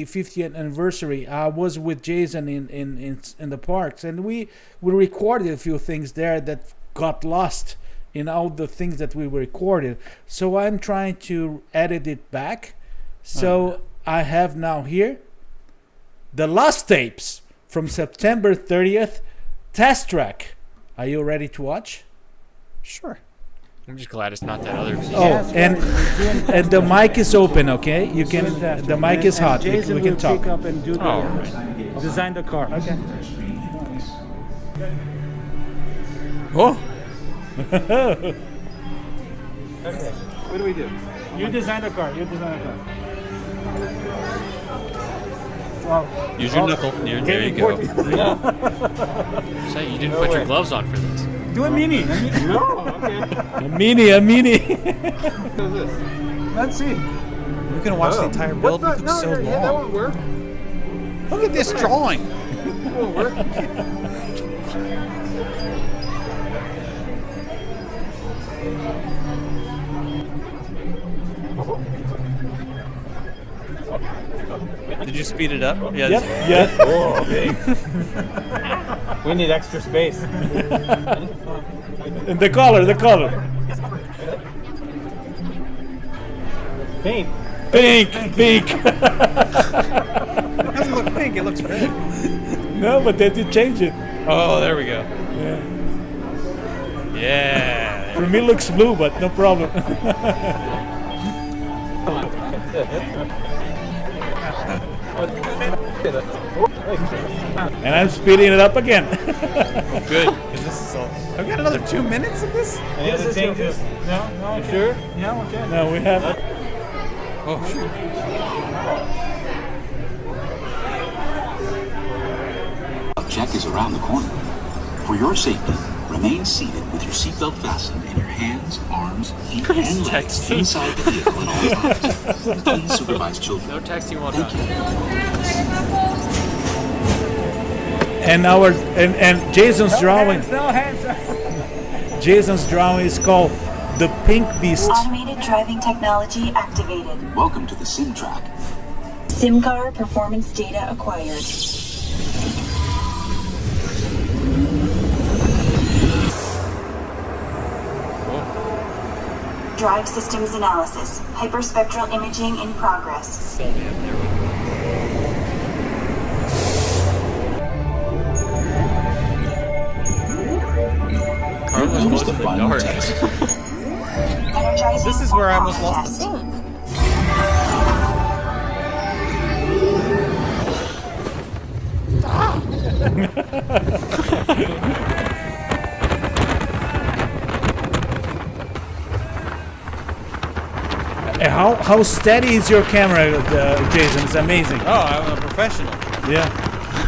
Speaker 3: 50th anniversary, I was with Jason in the parks, and we recorded a few things there that got lost in all the things that we recorded. So I'm trying to edit it back. So I have now here the Lost Tapes from September 30th test track. Are you ready to watch?
Speaker 4: Sure.
Speaker 2: I'm just glad it's not that other video.
Speaker 3: Oh, and the mic is open, okay? You can. The mic is hot. We can talk.
Speaker 5: Pick up and do the,
Speaker 2: Oh, right.
Speaker 5: design the car. Okay.
Speaker 4: Oh.
Speaker 5: What do we do? You design the car. Well,
Speaker 4: Use your knuckle. There you go.
Speaker 2: Say you didn't put your gloves on for this.
Speaker 5: do a mini. No. Okay.
Speaker 3: A mini.
Speaker 5: Let's see.
Speaker 4: We're gonna watch the entire build. It looks so long.
Speaker 5: that won't work.
Speaker 4: Look at this drawing.
Speaker 5: It won't work.
Speaker 4: Did you speed it up? Yeah.
Speaker 3: Yep. Yeah.
Speaker 5: Whoa, big. We need extra space.
Speaker 3: And the color.
Speaker 5: Paint.
Speaker 3: Pink.
Speaker 4: It doesn't look pink. It looks red.
Speaker 3: No, but then you change it.
Speaker 4: Oh, there we go.
Speaker 3: Yeah.
Speaker 4: Yeah.
Speaker 3: For me, it looks blue, but no problem. And I'm speeding it up again.
Speaker 4: Good. 'Cause this is all. I've got another 2 minutes of this.
Speaker 5: Any other changes? No, okay. Sure? Yeah, okay.
Speaker 3: No, we have.
Speaker 4: Oh, shoot.
Speaker 6: Check is around the corner. For your safety, remain seated with your seatbelt fastened and your hands, arms, feet, and legs
Speaker 2: texting.
Speaker 6: inside the vehicle at all times. Please supervise children.
Speaker 2: No texting while
Speaker 6: Thank
Speaker 2: driving.
Speaker 6: you.
Speaker 3: And Jason's drawing.
Speaker 5: No hands.
Speaker 3: Jason's drawing is called the Pink Beast.
Speaker 7: Automated driving technology activated.
Speaker 6: Welcome to the sim track.
Speaker 7: SIMCAR performance data acquired. Drive systems analysis. Hyperspectral imaging in progress.
Speaker 2: Car was
Speaker 6: Notice
Speaker 2: close
Speaker 6: the
Speaker 2: to the
Speaker 6: final
Speaker 2: dark.
Speaker 6: test.
Speaker 7: Energizing
Speaker 4: This is where I almost
Speaker 7: power
Speaker 4: lost the
Speaker 7: test.
Speaker 4: phone.
Speaker 3: How steady is your camera, Jason? It's amazing.
Speaker 4: Oh, I'm a professional.
Speaker 3: Yeah.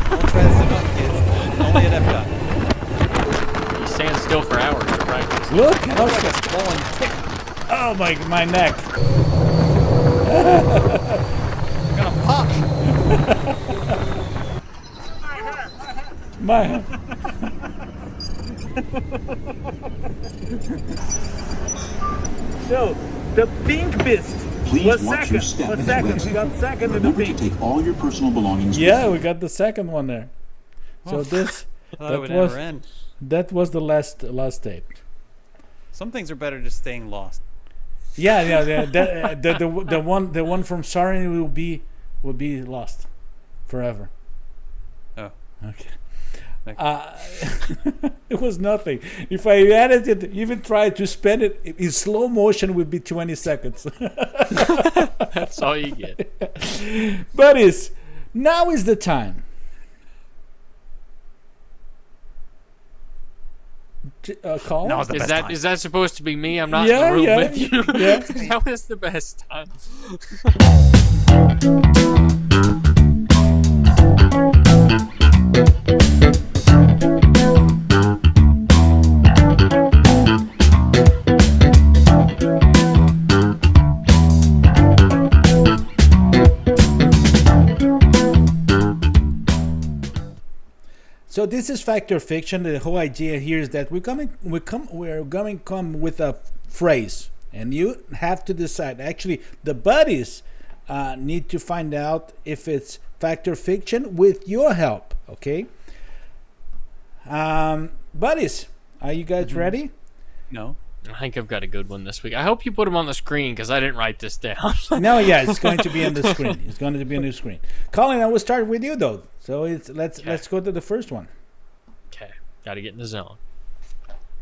Speaker 4: Don't try to sit up, kids. Only at Epcot.
Speaker 2: You stand still for hours to practice.
Speaker 3: Look.
Speaker 4: It looks like a swollen tick.
Speaker 3: Oh my neck.
Speaker 4: You're gonna pop.
Speaker 3: My. So the pink beast
Speaker 6: Please
Speaker 3: was
Speaker 6: watch
Speaker 3: second.
Speaker 6: your step
Speaker 3: Was
Speaker 6: as
Speaker 3: second.
Speaker 6: you exit.
Speaker 3: We got second in the
Speaker 6: Remember to
Speaker 3: pink.
Speaker 6: take all your personal belongings
Speaker 3: Yeah,
Speaker 6: with
Speaker 3: we got the second one there. So this
Speaker 4: I thought it would
Speaker 3: that was
Speaker 4: never end.
Speaker 3: that was the last tape.
Speaker 4: Some things are better just staying lost.
Speaker 3: Yeah. The one from Sarin will be lost forever.
Speaker 4: Oh.
Speaker 3: Okay.
Speaker 4: Okay.
Speaker 3: It was nothing. If I edited it, even tried to spend it in slow motion, it would be 20 seconds.
Speaker 2: That's all you get.
Speaker 3: Buddies, now is the time. Call?
Speaker 4: Now's the
Speaker 2: Is
Speaker 4: best
Speaker 2: that
Speaker 4: time.
Speaker 2: is that supposed to be me? I'm not
Speaker 3: Yeah,
Speaker 2: in the room
Speaker 3: yeah,
Speaker 2: with you.
Speaker 3: yeah.
Speaker 2: That was the best time.
Speaker 3: So this is fact or fiction. The whole idea here is that we're going to come with a phrase, and you have to decide. Actually, the buddies need to find out if it's fact or fiction with your help. Okay. Buddies, are you guys ready?
Speaker 4: No.
Speaker 2: I think I've got a good one this week. I hope you put them on the screen because I didn't write this down.
Speaker 3: No, yeah, it's going to be on the screen. It's going to be on the screen. Colin, I will start with you though. So let's go to the first one.
Speaker 2: Okay, got to get in the zone.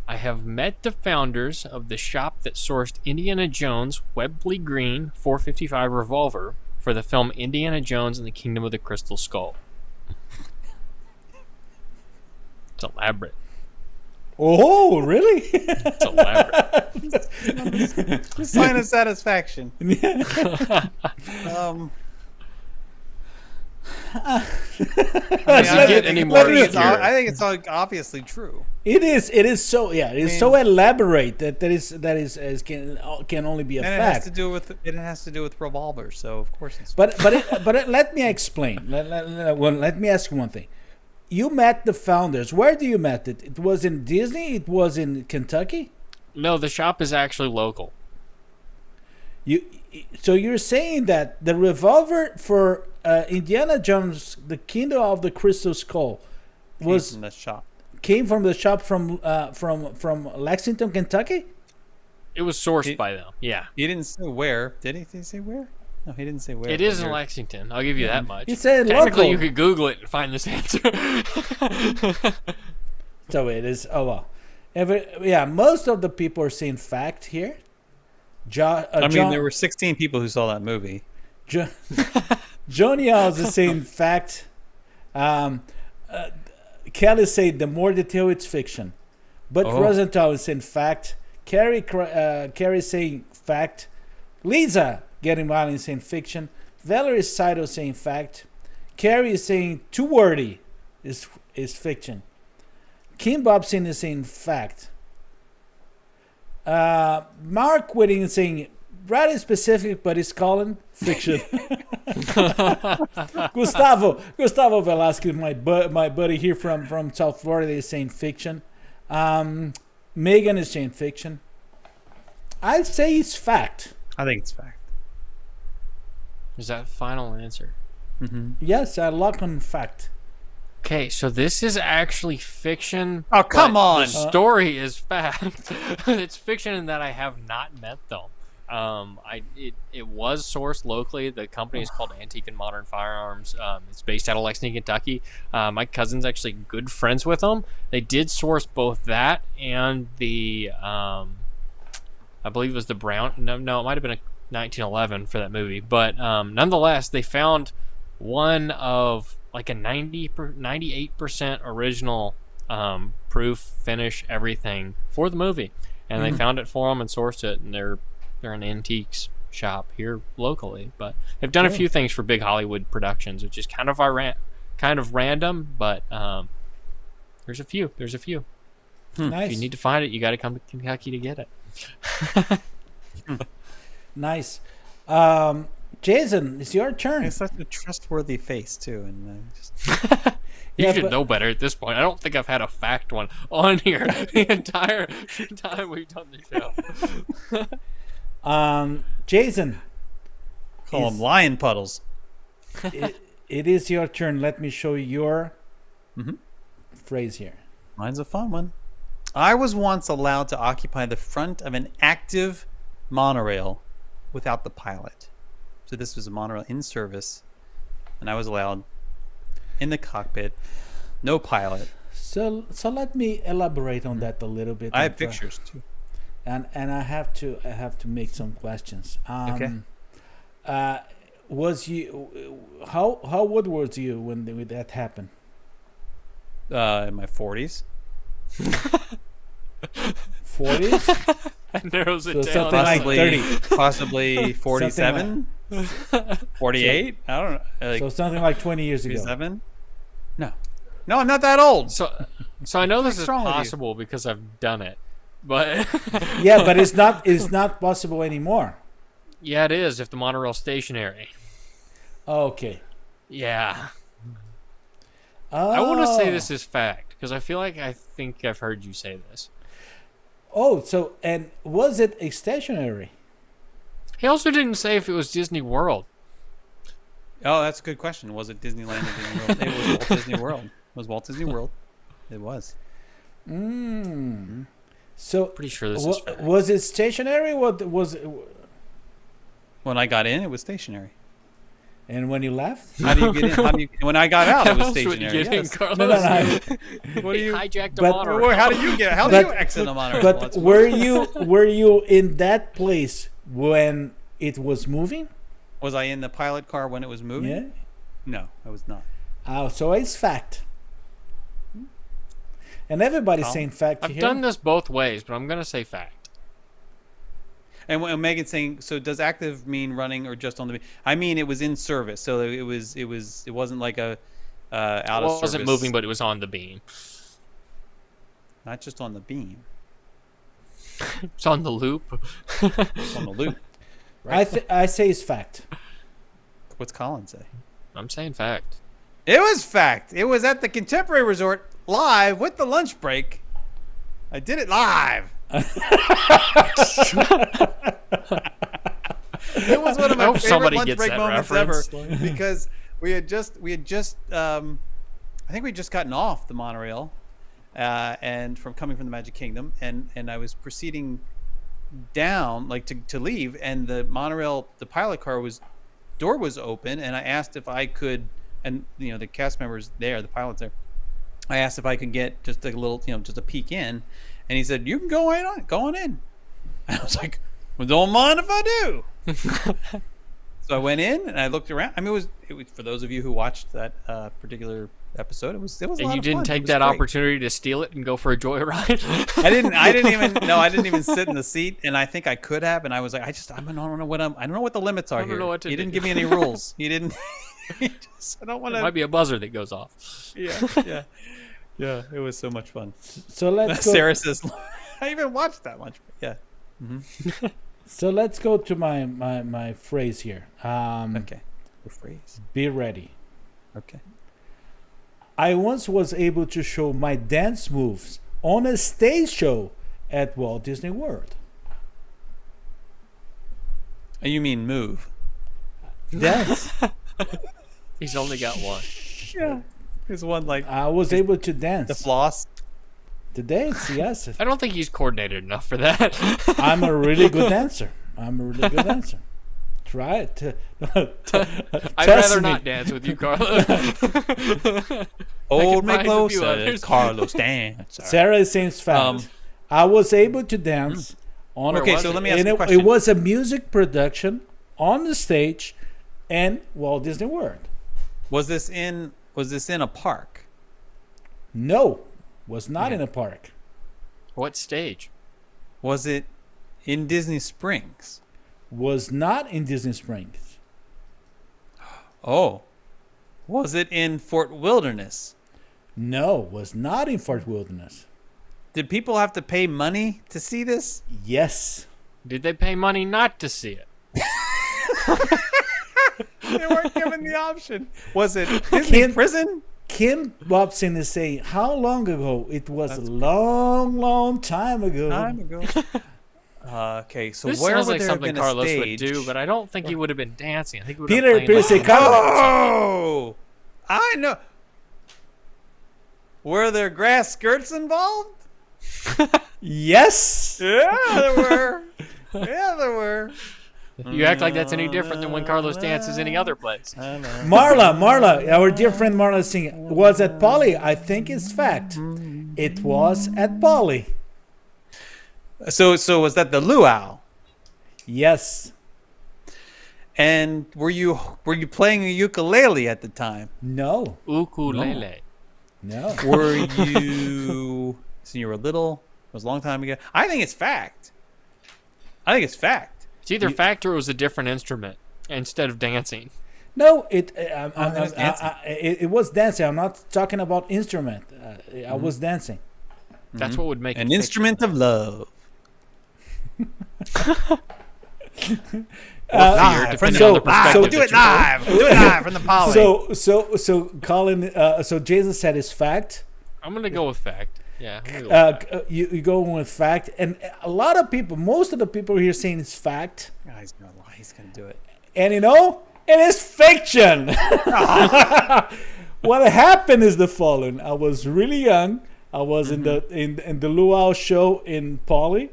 Speaker 2: I have met the founders of the shop that sourced Indiana Jones' Webley Green 455 revolver for the film Indiana Jones and the Kingdom of the Crystal Skull. It's elaborate.
Speaker 3: Oh, really?
Speaker 2: It's elaborate.
Speaker 4: Sign of satisfaction.
Speaker 2: Does it get any more obscure?
Speaker 4: I think it's obviously true.
Speaker 3: It is so so elaborate that can only be a
Speaker 4: And
Speaker 3: fact.
Speaker 4: it has to do with revolvers, so of course it's
Speaker 3: But let me explain. Let me ask you one thing. You met the founders. Where do you met it? It was in Disney. It was in Kentucky.
Speaker 2: No, the shop is actually local.
Speaker 3: So you're saying that the revolver for Indiana Jones, the Kingdom of the Crystal Skull, was
Speaker 4: from the shop.
Speaker 3: Came from the shop from Lexington, Kentucky?
Speaker 2: It was sourced by them. Yeah.
Speaker 4: He didn't say where. Did he? Did he say where? No, he didn't say where.
Speaker 2: It is in Lexington. I'll give you that much.
Speaker 3: He said
Speaker 2: Technically,
Speaker 3: local.
Speaker 2: you could Google it and find this answer.
Speaker 3: So it is. Oh well. Most of the people are saying fact here.
Speaker 4: There were 16 people who saw that movie.
Speaker 3: Johnny Alves is saying fact. Kelly said the more detail it's fiction. But Rosenthal is saying fact. Carrie saying fact. Lisa getting violent is saying fiction. Valerie Saito saying fact. Carrie is saying too wordy is fiction. Kim Bobson is saying fact. Mark Whitting is saying rather specific, but it's calling fiction. Gustavo Velasquez, my buddy here from South Florida, is saying fiction. Megan is saying fiction. I'd say it's fact.
Speaker 4: I think it's fact.
Speaker 2: Is that final answer?
Speaker 4: Mm-hmm.
Speaker 3: Yes, I lock on fact.
Speaker 2: Okay, so this is actually fiction.
Speaker 4: Oh, come
Speaker 2: but
Speaker 4: on.
Speaker 2: The story is fact. It's fiction in that I have not met them. It was sourced locally. The company is called Antique and Modern Firearms. It's based out of Lexington, Kentucky. My cousin's actually good friends with them. They did source both that and the, I believe it was the Brown. No, it might have been a 1911 for that movie. But nonetheless, they found one of like a 98% original proof, finish, everything for the movie. And they found it for them and sourced it, and they're in antiques. shop here locally. But they've done a few things for big Hollywood productions, which is kind of random, but there's a few.
Speaker 3: Nice.
Speaker 2: If you need to find it, you got to come to Kentucky to get it.
Speaker 3: Nice. Jason, it's your turn.
Speaker 4: It's such a trustworthy face too, and just
Speaker 2: You should know better at this point. I don't think I've had a fact one on here the entire time we've done the show.
Speaker 3: Jason,
Speaker 4: call them lion puddles.
Speaker 3: it is your turn. Let me show you your phrase here.
Speaker 4: Mine's a fun one. I was once allowed to occupy the front of an active monorail without the pilot. So this was a monorail in service, and I was allowed in the cockpit, no pilot.
Speaker 3: So let me elaborate on that a little bit.
Speaker 4: I have pictures too.
Speaker 3: And I have to make some questions.
Speaker 4: Okay.
Speaker 3: Was you how old was you when that happened?
Speaker 4: In my 40s.
Speaker 3: 40s?
Speaker 2: That narrows it
Speaker 3: So
Speaker 2: down.
Speaker 3: something like 30.
Speaker 4: Possibly 47, 48. I don't know. Like
Speaker 3: So something like 20 years ago.
Speaker 4: 47. No, I'm not that old.
Speaker 2: So I know this is
Speaker 4: wrong with you?
Speaker 2: possible because I've done it, but
Speaker 3: Yeah, but it's not possible anymore.
Speaker 2: yeah, it is if the monorail's stationary.
Speaker 3: Okay.
Speaker 2: Yeah,
Speaker 3: Oh.
Speaker 2: I want to say this is fact because I think I've heard you say this.
Speaker 3: Oh, so and was it a stationary?
Speaker 2: He also didn't say if it was Disney World.
Speaker 4: Oh, that's a good question. Was it Disneyland or Disney World? It was Walt Disney World. It was Walt Disney World. It was.
Speaker 3: So
Speaker 2: Pretty sure this is fact.
Speaker 3: was it stationary? What was it?
Speaker 4: When I got in, it was stationary.
Speaker 3: And when you left?
Speaker 4: How do you get in? When I got out, it was
Speaker 2: How else would you
Speaker 4: stationary.
Speaker 2: get in,
Speaker 4: Yes.
Speaker 2: Carlos?
Speaker 3: No.
Speaker 4: What do
Speaker 2: He
Speaker 4: you?
Speaker 2: hijacked a
Speaker 3: But-
Speaker 2: monorail.
Speaker 4: How do you get? How do
Speaker 3: But-
Speaker 4: you exit a monorail?
Speaker 3: But were you in that place when it was moving?
Speaker 4: Was I in the pilot car when it was moving?
Speaker 3: Yeah.
Speaker 4: No, I was not.
Speaker 3: Oh, so it's fact. And everybody's
Speaker 4: Oh.
Speaker 3: saying fact
Speaker 2: I've
Speaker 3: here.
Speaker 2: done this both ways, but I'm gonna say fact.
Speaker 4: And when Megan's saying, so does active mean running or just on the beam? I mean, it was in service, so it wasn't like a out of
Speaker 2: Well, it
Speaker 4: service.
Speaker 2: wasn't moving, but it was on the beam.
Speaker 4: Not just on the beam,
Speaker 2: It's on the loop.
Speaker 4: it's on the loop.
Speaker 3: I say it's fact.
Speaker 4: What's Collin say?
Speaker 2: I'm saying fact.
Speaker 4: It was fact. It was at the Contemporary Resort live with the lunch break. I did it live. It was one of my
Speaker 2: I hope
Speaker 4: favorite
Speaker 2: somebody
Speaker 4: lunch
Speaker 2: gets
Speaker 4: break
Speaker 2: that
Speaker 4: moments
Speaker 2: reference.
Speaker 4: ever because we had just I think we'd just gotten off the monorail and from coming from the Magic Kingdom and I was proceeding down like to leave, and the monorail, the pilot car door was open, and I asked if I could, and the cast members there, the pilots there, I asked if I could get just a little, just a peek in, and he said, "You can go on in." And I was like, "Well, don't mind if I do." So I went in and I looked around. I mean, it was for those of you who watched that particular episode. It was a lot
Speaker 2: And you
Speaker 4: of
Speaker 2: didn't
Speaker 4: fun. It
Speaker 2: take
Speaker 4: was
Speaker 2: that
Speaker 4: great.
Speaker 2: opportunity to steal it and go for a joyride?
Speaker 4: I didn't even sit in the seat, and I think I could have, and I was like, I don't know what the limits are
Speaker 2: I don't
Speaker 4: here.
Speaker 2: know what to
Speaker 4: He
Speaker 2: do.
Speaker 4: didn't give me any rules. He didn't. I don't want
Speaker 2: There
Speaker 4: to.
Speaker 2: might be a buzzer that goes off.
Speaker 4: Yeah. It was so much fun.
Speaker 3: So let's go.
Speaker 4: Sarah says, I even watched that much. Yeah.
Speaker 3: So let's go to my phrase here.
Speaker 4: Okay. The phrase.
Speaker 3: Be ready.
Speaker 4: Okay.
Speaker 3: I once was able to show my dance moves on a stage show at Walt Disney World.
Speaker 4: You mean move?
Speaker 3: Dance.
Speaker 2: He's only got one.
Speaker 4: Yeah. There's one like
Speaker 3: I was able to dance.
Speaker 4: the floss.
Speaker 3: To dance, yes.
Speaker 2: I don't think he's coordinated enough for that.
Speaker 3: I'm a really good dancer. Try it.
Speaker 2: I'd rather not dance with you, Carlos.
Speaker 4: Hold me
Speaker 2: find a few
Speaker 4: closer,
Speaker 2: others.
Speaker 4: Carlos dance.
Speaker 3: Sarah is saying fact. I was able to dance on.
Speaker 2: Where
Speaker 4: Okay,
Speaker 2: was
Speaker 4: so
Speaker 2: it?
Speaker 4: let me ask
Speaker 3: And
Speaker 4: you a
Speaker 3: it
Speaker 4: question.
Speaker 3: was a music production on the stage in Walt Disney World.
Speaker 4: Was this in a park?
Speaker 3: No, was not in a park.
Speaker 2: What stage?
Speaker 4: Was it in Disney Springs?
Speaker 3: was not in Disney Springs.
Speaker 4: Oh. Was it in Fort Wilderness?
Speaker 3: No, was not in Fort Wilderness.
Speaker 4: Did people have to pay money to see this?
Speaker 3: Yes.
Speaker 2: Did they pay money not to see it?
Speaker 4: They weren't given the option. Was it Disney prison?
Speaker 3: Kim Bobson is saying, how long ago? It was a long, long time ago.
Speaker 4: Okay, so
Speaker 2: This
Speaker 4: where
Speaker 2: sounds
Speaker 4: would
Speaker 2: like
Speaker 4: there have
Speaker 2: something
Speaker 4: been a
Speaker 2: Carlos
Speaker 4: stage?
Speaker 2: would do, but I don't think he would have been dancing. I think he would
Speaker 3: Peter,
Speaker 2: have been
Speaker 3: say,
Speaker 2: like,
Speaker 4: Oh, I know. Were there grass skirts involved?
Speaker 3: Yes.
Speaker 4: Yeah, there were. Yeah, there were.
Speaker 2: You act like that's any different than when Carlos dances any other place.
Speaker 3: Marla, our dear friend Marla is singing. Was at Polly? I think it's fact. It was at Polly.
Speaker 4: So was that the luau?
Speaker 3: Yes.
Speaker 4: And were you playing a ukulele at the time?
Speaker 3: No.
Speaker 2: Ukulele.
Speaker 3: No.
Speaker 4: Were you? So you were little. It was a long time ago. I think it's fact.
Speaker 2: It's either fact or it was a different instrument instead of dancing.
Speaker 3: No, it was dancing. I'm not talking about instrument. I was dancing.
Speaker 2: That's what would make
Speaker 4: An
Speaker 2: it
Speaker 4: instrument of love.
Speaker 2: fear, depending on the perspective.
Speaker 4: Do it live. Do it live from the poly.
Speaker 3: So Colin, so Jason said it's fact.
Speaker 2: I'm gonna go with fact. Yeah. I'm gonna go with fact.
Speaker 3: You go with fact, and a lot of people, most of the people here saying it's fact,
Speaker 4: He's gonna lie. He's gonna do it.
Speaker 3: and it is fiction. What happened is the following: I was really young. I was in the luau show in Polly,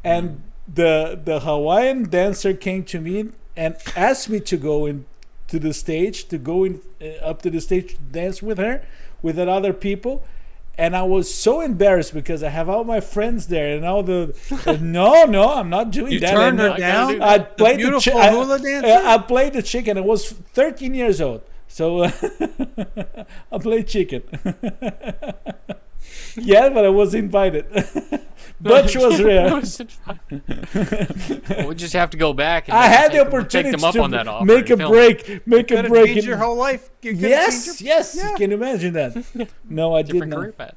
Speaker 3: and the Hawaiian dancer came to me and asked me to go to the stage, up to the stage to dance with her, with the other people. And I was so embarrassed because I have all my friends there, and all no, I'm not doing
Speaker 4: You
Speaker 3: that.
Speaker 4: turned
Speaker 3: And
Speaker 4: her down?
Speaker 3: I played
Speaker 4: The
Speaker 3: the
Speaker 4: beautiful hula dancer?
Speaker 3: I played the chicken. I was 13 years old, so I played chicken. Yeah, but I was invited. But she was rare.
Speaker 2: We just have to go back. And
Speaker 3: I had the
Speaker 2: take
Speaker 3: opportunity
Speaker 2: them up
Speaker 3: to
Speaker 2: on that offer
Speaker 3: make a
Speaker 2: and film.
Speaker 3: break. Make a
Speaker 4: Could have
Speaker 3: break.
Speaker 4: changed your whole life. You could have
Speaker 3: Yes,
Speaker 4: changed
Speaker 3: yes.
Speaker 4: Yeah.
Speaker 3: Can you imagine that? No, I did
Speaker 2: Different
Speaker 3: not.
Speaker 2: career path.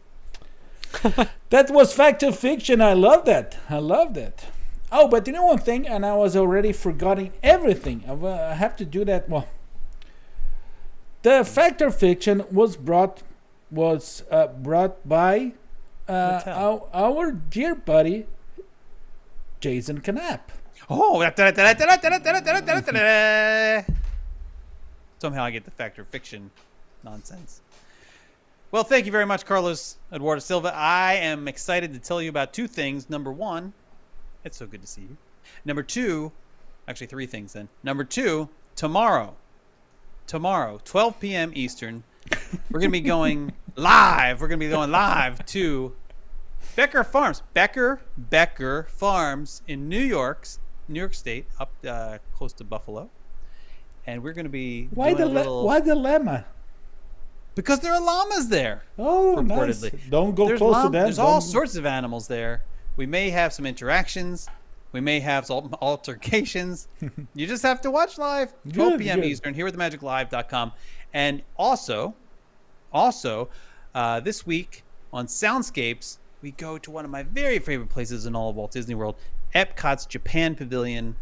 Speaker 3: That was fact or fiction. I love that. Oh, but you know one thing, and I was already forgetting everything. I have to do that. Well, the fact or fiction was brought by our dear buddy Jason Canapp.
Speaker 4: Oh, somehow I get the fact or fiction nonsense. Well, thank you very much, Carlos Eduardo Silva. I am excited to tell you about two things. Number one, it's so good to see you. Number two, actually three things then. Number two, tomorrow, 12 p.m. Eastern, we're going to be going live. We're going to be going live to Becker Farms. Becker Farms in New York State, up close to Buffalo. And we're going to be
Speaker 3: Why
Speaker 4: doing
Speaker 3: why the llama?
Speaker 4: Because there are llamas there.
Speaker 3: Oh,
Speaker 4: reportedly.
Speaker 3: nice. Don't go close to that.
Speaker 4: There's all sorts of animals there. We may have some interactions. We may have some altercations. You just have to watch live. 12 p.m. Eastern here at themagiclive.com. And also, this week on Soundscapes, we go to one of my very favorite places in all of Walt Disney World, Epcot's Japan Pavilion.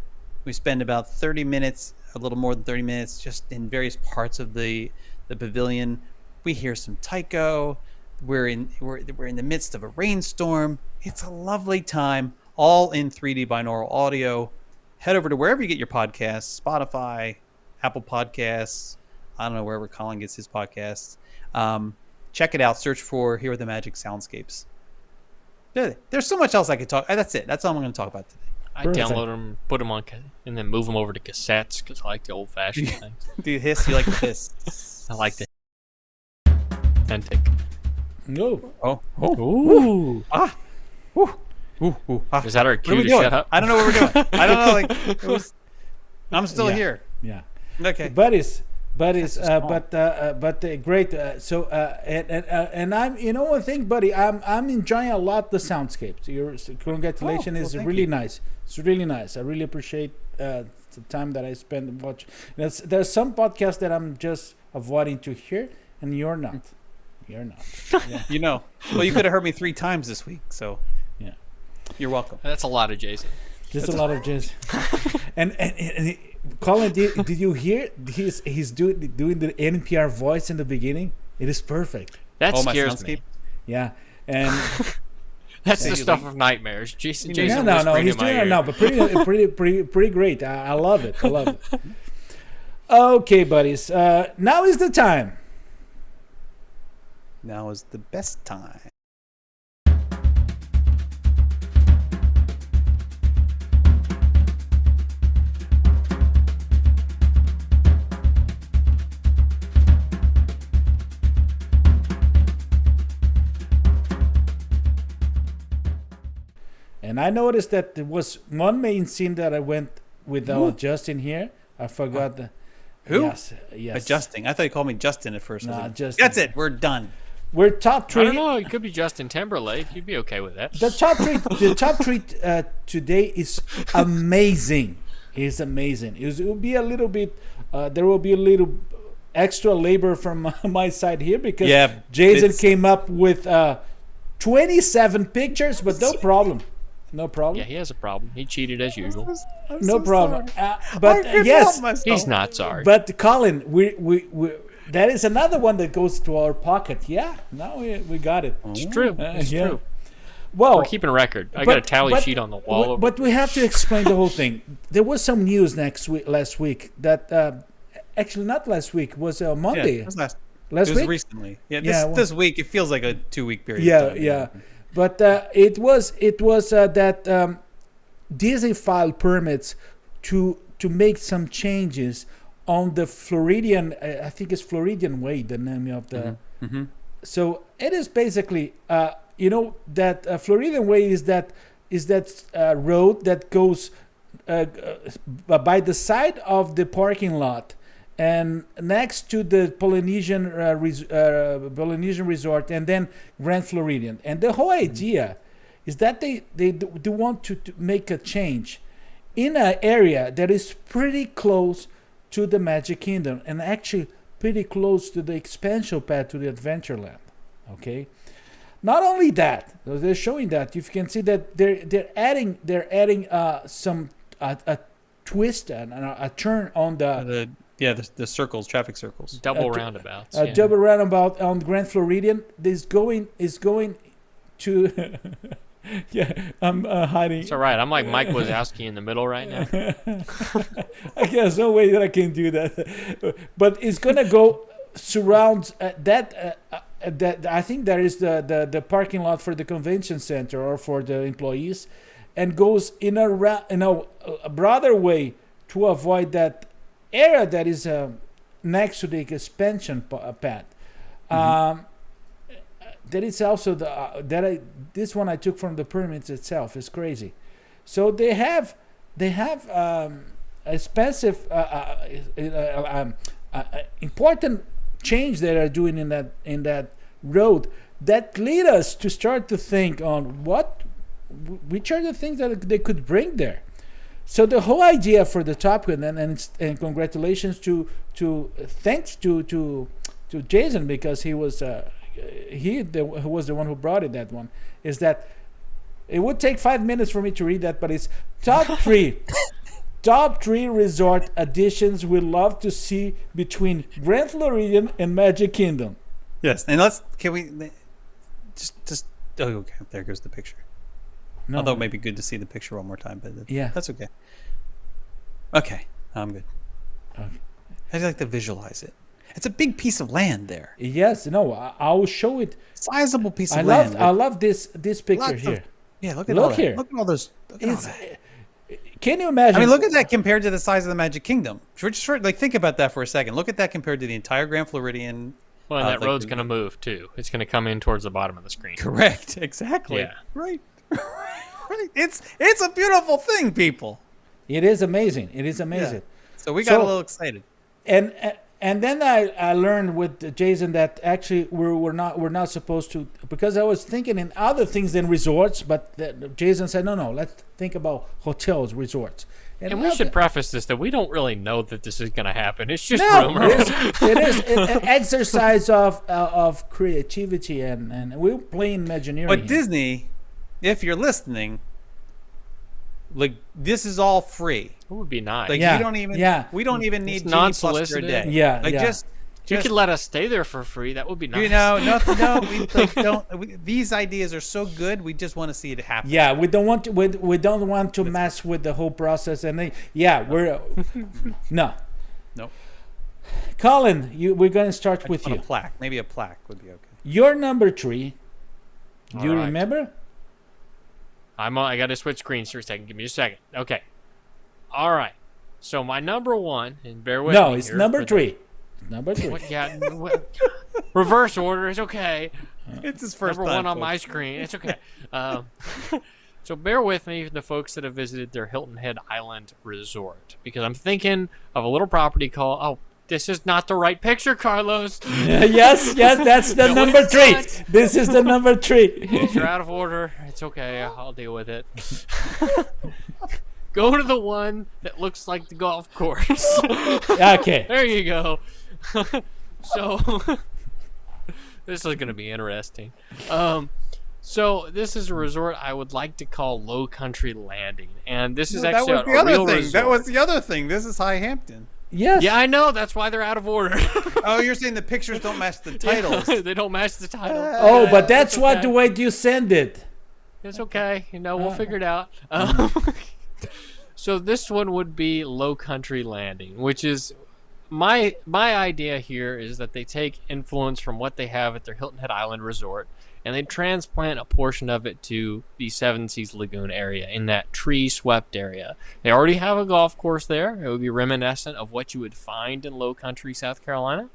Speaker 4: We spend about 30 minutes, a little more than 30 minutes, just in various parts of the pavilion. We hear some taiko. We're in the midst of a rainstorm. It's a lovely time, all in 3D binaural audio. Head over to wherever you get your podcasts, Spotify, Apple Podcasts, I don't know, wherever Colin gets his podcasts. Check it out. Search for Here with the Magic Soundscapes. There's so much else I could talk. That's it. That's all I'm going to talk about today.
Speaker 2: I download them, put them on, and then move them over to cassettes because I like the old-fashioned things.
Speaker 4: Do you hiss? You like to hiss?
Speaker 2: I like the authentic.
Speaker 3: No.
Speaker 4: Oh.
Speaker 2: Ooh. Is that our
Speaker 4: What are
Speaker 2: cue
Speaker 4: we
Speaker 2: to
Speaker 4: doing?
Speaker 2: shut up?
Speaker 4: I don't know what we're doing. I don't know. I'm still here.
Speaker 3: Yeah.
Speaker 4: Okay.
Speaker 3: Buddies, but great. And I'm, you know one thing, buddy, I'm enjoying a lot the soundscapes. Your congratulations is
Speaker 4: thank
Speaker 3: really
Speaker 4: you.
Speaker 3: nice. It's really nice. I really appreciate the time that I spend watching. There's some podcasts that I'm just avoiding to hear, and you're not. You're not. Yeah.
Speaker 4: You know. Well, you could have heard me 3 times this week, so
Speaker 3: Yeah.
Speaker 4: you're welcome.
Speaker 2: That's a lot of Jason.
Speaker 3: Just a lot of jazz. and Collin, did you hear he's doing the NPR voice in the beginning? It is perfect.
Speaker 2: That
Speaker 4: Oh, my
Speaker 2: scares me.
Speaker 4: soundscape?
Speaker 3: Yeah, and
Speaker 2: That's the stuff of nightmares. Jason
Speaker 3: no,
Speaker 2: whispering
Speaker 3: he's
Speaker 2: in my
Speaker 3: doing
Speaker 2: ear.
Speaker 3: it now, but pretty great. I love it. I love it. Okay, buddies. Now is the time.
Speaker 4: Now is the best time.
Speaker 3: And I noticed that there was one main scene that I went without Justin here. I forgot the.
Speaker 4: Who?
Speaker 3: Yes.
Speaker 4: Adjusting. I thought you called me Justin at first. I was
Speaker 3: Nah,
Speaker 4: like,
Speaker 3: Justin.
Speaker 4: That's it. We're done.
Speaker 3: We're top
Speaker 2: I
Speaker 3: three.
Speaker 2: don't know. It could be Justin Timberlake. You'd be okay with that.
Speaker 3: The top three today is amazing. It's amazing. It will be a little bit. There will be a little extra labor from my side here because Jason came up with 27 pictures, but no problem. No problem.
Speaker 2: Yeah, he has a problem. He cheated as usual.
Speaker 3: No problem. But yes,
Speaker 2: He's not sorry.
Speaker 3: but Collin, we that is another one that goes to our pocket. Yeah, now we got it.
Speaker 2: It's true. It's
Speaker 3: yeah.
Speaker 2: true.
Speaker 3: Well,
Speaker 2: We're keeping a record. I got a tally sheet on the wall.
Speaker 3: But we have to explain the whole thing. There was some news last week that actually not last week was Monday.
Speaker 4: Yeah, it was last
Speaker 3: Last
Speaker 4: it was
Speaker 3: week.
Speaker 4: recently. Yeah,
Speaker 3: Yeah,
Speaker 4: this week it feels like a 2-week period.
Speaker 3: Yeah,
Speaker 4: of time.
Speaker 3: yeah. But it was that Disney filed permits to make some changes on the Floridian. I think it's Floridian Way, the name of the.
Speaker 4: Mm-hmm.
Speaker 3: So it is basically, that Floridian Way is that road that goes by the side of the parking lot and next to the Polynesian Resort and then Grand Floridian. And the whole idea is that they want to make a change in an area that is pretty close to the Magic Kingdom and actually pretty close to the expansion pad to the Adventureland. Okay. Not only that, they're showing that you can see that they're adding some a twist and a turn on the
Speaker 4: circles, traffic circles.
Speaker 2: Double roundabouts.
Speaker 3: a double roundabout on Grand Floridian. Is going to. Yeah, I'm hiding.
Speaker 2: It's all right. I'm like Mike Wazowski in the middle right now.
Speaker 3: There's no way that I can do that. But it's gonna go surround that. That I think there is the parking lot for the convention center or for the employees, and goes in a broader way to avoid that area that is next to the expansion pad. That is also this one I took from the permits itself is crazy. So they have expensive important change they are doing in that road that lead us to start to think on which are the things that they could bring there. So the whole idea for the Top Gun and congratulations to thanks to Jason because he was who was the one who brought it, that one, is that it would take 5 minutes for me to read that, but it's top three resort additions we'd love to see between Grand Floridian and Magic Kingdom.
Speaker 4: Yes, and can we just oh, okay, there goes the picture.
Speaker 3: No,
Speaker 4: Although it may be good to see the picture one more time, but
Speaker 3: yeah,
Speaker 4: that's okay. Okay, I'm good.
Speaker 3: Okay.
Speaker 4: I'd like to visualize it. It's a big piece of land there.
Speaker 3: Yes, no, I will show it.
Speaker 4: Sizable piece of land.
Speaker 3: I love this picture here.
Speaker 4: Look
Speaker 3: Look here.
Speaker 4: Look at all those. Look at all that.
Speaker 3: Can you imagine?
Speaker 4: I mean, look at that compared to the size of the Magic Kingdom. Think about that for a second. Look at that compared to the entire Grand Floridian.
Speaker 2: Well, and that road's going to move too. It's going to come in towards the bottom of the screen.
Speaker 4: Correct. Exactly.
Speaker 2: Yeah.
Speaker 4: Right. Right. It's a beautiful thing, people.
Speaker 3: It is amazing. It is amazing.
Speaker 4: Yeah. So we got a little excited.
Speaker 3: And And then I learned with Jason that actually we're not supposed to, because I was thinking in other things than resorts, but Jason said no, let's think about hotels, resorts.
Speaker 2: And we should preface this that we don't really know that this is going to happen. It's just
Speaker 3: no,
Speaker 2: rumor.
Speaker 3: it is an exercise of creativity, and we're playing Imagineering.
Speaker 4: But
Speaker 3: here.
Speaker 4: Disney, if you're listening, like this is all free.
Speaker 2: It would be nice.
Speaker 4: Like
Speaker 3: Yeah,
Speaker 4: you don't even.
Speaker 3: yeah.
Speaker 4: We don't even need
Speaker 2: It's
Speaker 4: Genie Plus for a
Speaker 2: non-solicited.
Speaker 4: day.
Speaker 3: Yeah,
Speaker 4: Like
Speaker 3: yeah.
Speaker 4: just
Speaker 2: you could let us stay there for free. That would be nice.
Speaker 4: you know, no, we like, don't. These ideas are so good. We just want to see it happen.
Speaker 3: Yeah, we don't want to. We don't want to mess with the whole process, and then, we're no.
Speaker 4: Nope.
Speaker 3: Collin, we're going to start with
Speaker 4: On
Speaker 3: you.
Speaker 4: a plaque, maybe a plaque would be okay.
Speaker 3: Your number 3. Do you
Speaker 2: All right.
Speaker 3: remember?
Speaker 2: I got to switch screens for a second. Give me a second. Okay. All right. So my number 1, and bear with me.
Speaker 3: No, it's
Speaker 2: here
Speaker 3: number
Speaker 2: for
Speaker 3: 3. Number 3.
Speaker 2: What, yeah. Reverse order is okay.
Speaker 4: It's his first
Speaker 2: Number
Speaker 4: time.
Speaker 2: 1 on
Speaker 4: folks.
Speaker 2: my screen. It's okay. So bear with me, the folks that have visited their Hilton Head Island Resort, because I'm thinking of a little property called. Oh, this is not the right picture, Carlos.
Speaker 3: yes, that's the
Speaker 2: No,
Speaker 3: number
Speaker 2: it's
Speaker 3: 3.
Speaker 2: not.
Speaker 3: This is the number 3.
Speaker 2: You're out of order. It's okay. I'll deal with it. Go to the one that looks like the golf course.
Speaker 3: Okay.
Speaker 2: There you go. So this is going to be interesting. So this is a resort I would like to call Low Country Landing, and this is actually
Speaker 4: that was the
Speaker 2: a
Speaker 4: other
Speaker 2: real
Speaker 4: thing.
Speaker 2: resort.
Speaker 4: That was the other thing. This is High Hampton.
Speaker 3: Yes.
Speaker 2: Yeah, I know. That's why they're out of order.
Speaker 4: Oh, you're saying the pictures don't match the titles.
Speaker 2: They don't match the title.
Speaker 3: Oh, but that's
Speaker 2: It's
Speaker 3: what
Speaker 2: okay.
Speaker 3: the way you send it.
Speaker 2: It's okay. We'll figure it out. So this one would be Low Country Landing, which is my idea here is that they take influence from what they have at their Hilton Head Island Resort, and they transplant a portion of it to the Seven Seas Lagoon area in that tree-swept area. They already have a golf course there. It would be reminiscent of what you would find in Low Country, South Carolina.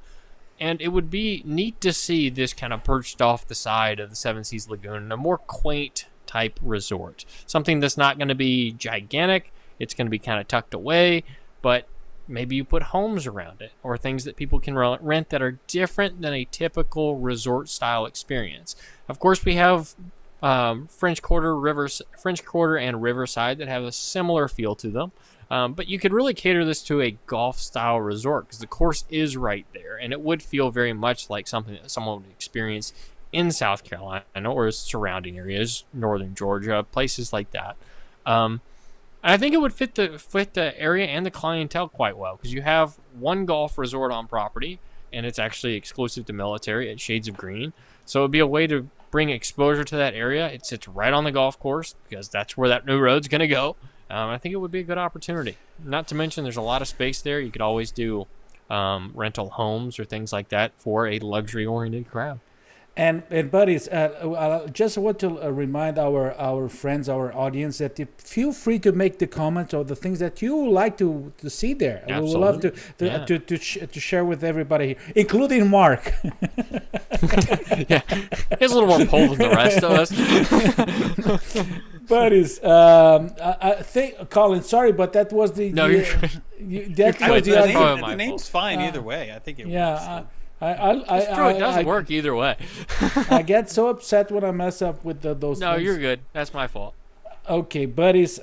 Speaker 2: And it would be neat to see this kind of perched off the side of the Seven Seas Lagoon in a more quaint type resort. Something that's not going to be gigantic. It's going to be kind of tucked away, but maybe you put homes around it or things that people can rent that are different than a typical resort style experience. Of course, we have French Quarter and Riverside that have a similar feel to them. But you could really cater this to a golf style resort because the course is right there, and it would feel very much like something that someone would experience in South Carolina or surrounding areas, northern Georgia, places like that. And I think it would fit the area and the clientele quite well because you have one golf resort on property, and it's actually exclusive to military at Shades of Green. So it would be a way to bring exposure to that area. It sits right on the golf course because that's where that new road's going to go. I think it would be a good opportunity. Not to mention there's a lot of space there. You could always do rental homes or things like that for a luxury-oriented crowd.
Speaker 3: And buddies, I just want to remind our friends, our audience, that feel free to make the comments or the things that you would like to see there.
Speaker 2: Absolutely.
Speaker 3: We would love to share with everybody here, including Mark.
Speaker 2: Yeah, he's a little more pull than the rest of us.
Speaker 3: Buddies, I think, Collin, sorry, but that was the...
Speaker 2: No, you're
Speaker 3: you, that
Speaker 2: good.
Speaker 3: was the
Speaker 2: That's
Speaker 3: other-
Speaker 2: probably my
Speaker 4: the name's
Speaker 2: fault.
Speaker 4: fine either way. I think it
Speaker 3: Yeah,
Speaker 4: works.
Speaker 2: It's true. It does work either way.
Speaker 3: I get so upset when I mess up with those
Speaker 2: No,
Speaker 3: things.
Speaker 2: you're good. That's my fault.
Speaker 3: Okay, buddies.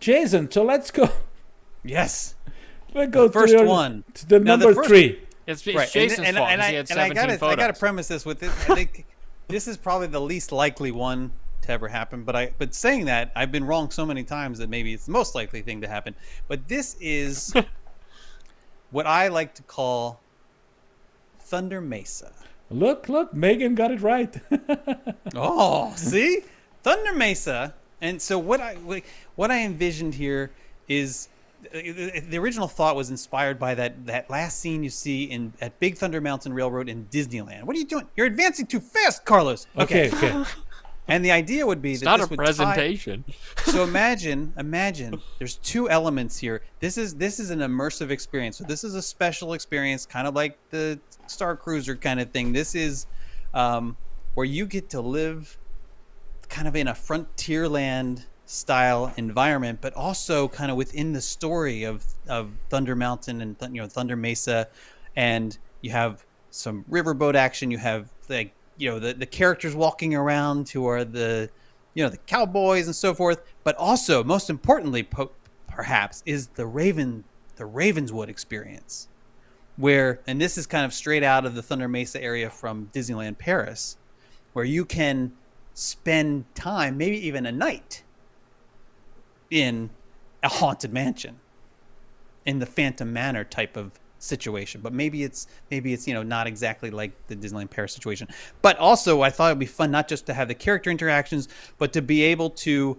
Speaker 3: Jason, so let's go.
Speaker 4: Yes.
Speaker 3: Let's go
Speaker 4: First one.
Speaker 3: to the
Speaker 4: Now, the
Speaker 3: number
Speaker 4: first-
Speaker 3: 3.
Speaker 2: It's
Speaker 4: Right.
Speaker 2: Jason's fault because he had 17 photos.
Speaker 4: I gotta premise this with this. I think this is probably the least likely one to ever happen. But saying that, I've been wrong so many times that maybe it's the most likely thing to happen. But this is what I like to call Thunder Mesa.
Speaker 3: Look, Megan got it right.
Speaker 4: Oh, see, Thunder Mesa. And so what I envisioned here is the original thought was inspired by that last scene you see at Big Thunder Mountain Railroad in Disneyland. What are you doing? You're advancing too fast, Carlos.
Speaker 3: Okay.
Speaker 4: And the idea would be
Speaker 2: It's
Speaker 4: that
Speaker 2: not
Speaker 4: this
Speaker 2: a
Speaker 4: would
Speaker 2: presentation.
Speaker 4: So imagine. There's two elements here. This is an immersive experience. So this is a special experience, kind of like the Star Cruiser kind of thing. This is where you get to live kind of in a frontierland style environment, but also kind of within the story of Thunder Mountain and Thunder Mesa, and you have some riverboat action. You have like the characters walking around who are the the cowboys and so forth, but also most importantly, perhaps, is the Ravenswood experience, where, and this is kind of straight out of the Thunder Mesa area from Disneyland Paris, where you can spend time, maybe even a night, in a haunted mansion, in the Phantom Manor type of situation. But maybe it's not exactly like the Disneyland Paris situation. But also, I thought it'd be fun not just to have the character interactions, but to be able to,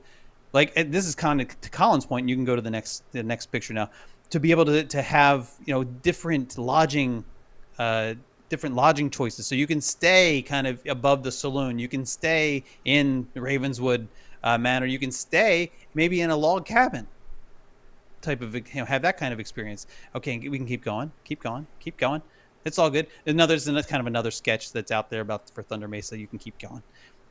Speaker 4: like, this is kind of to Colin's point. You can go to the next picture now. To be able to have different lodging choices, so you can stay kind of above the saloon, you can stay in the Ravenswood Manor, you can stay maybe in a log cabin type of, have that kind of experience. Okay, we can keep going. It's all good. There's kind of another sketch that's out there for Thunder Mesa. You can keep going.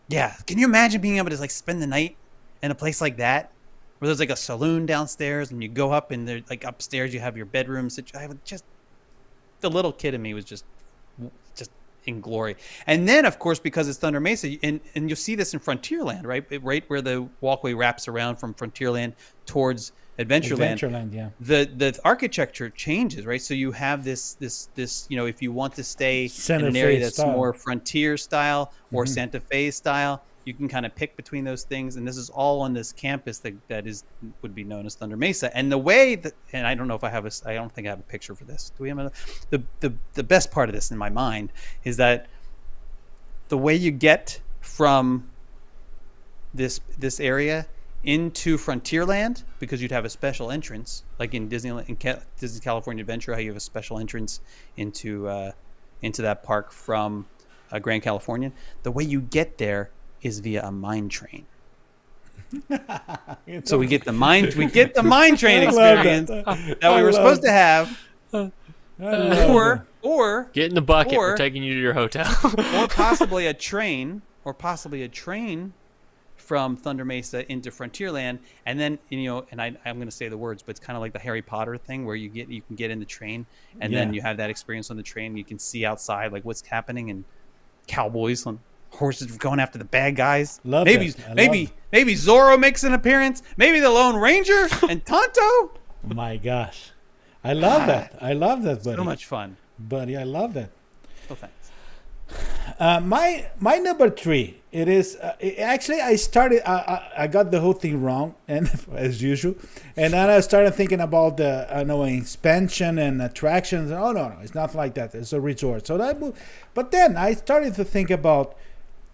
Speaker 4: Yeah, can you imagine being able to like spend the night in a place like that, where there's like a saloon downstairs, and you go up, and there's like upstairs you have your bedroom. Just the little kid in me was just in glory. And then, of course, because it's Thunder Mesa, and you'll see this in Frontierland, right where the walkway wraps around from Frontierland towards Adventureland. Yeah. The architecture changes, right? So you have this if you want to stay in an area that's more frontier style or Santa Fe style, you can kind of pick between those things. And this is all on this campus that would be known as Thunder Mesa. And the way that, and I don't know if I don't think I have a picture for this. Do we have the best part of this in my mind is that the way you get from this area into Frontierland, because you'd have a special entrance, like in Disneyland, in Disney California Adventure, how you have a special entrance into that park from Grand Californian. The way you get there is via a mine train. So we get the mine train experience that we were supposed to have, or
Speaker 2: get in the bucket. We're taking you to your hotel,
Speaker 4: or possibly a train from Thunder Mesa into Frontierland, and then and I'm going to say the words, but it's kind of like the Harry Potter thing where you can get in the train, and then you have that experience on the train. You can see outside like what's happening, and cowboys on horses going after the bad guys. Maybe Zorro makes an appearance. Maybe the Lone Ranger and Tonto.
Speaker 3: Oh my gosh, I love that. I love that, buddy.
Speaker 4: So much fun,
Speaker 3: buddy. I love that.
Speaker 4: Well, thanks.
Speaker 3: My number 3. It is actually I got the whole thing wrong, and as usual, and then I started thinking about the expansion and attractions. Oh no, it's not like that. It's a resort. So but then I started to think about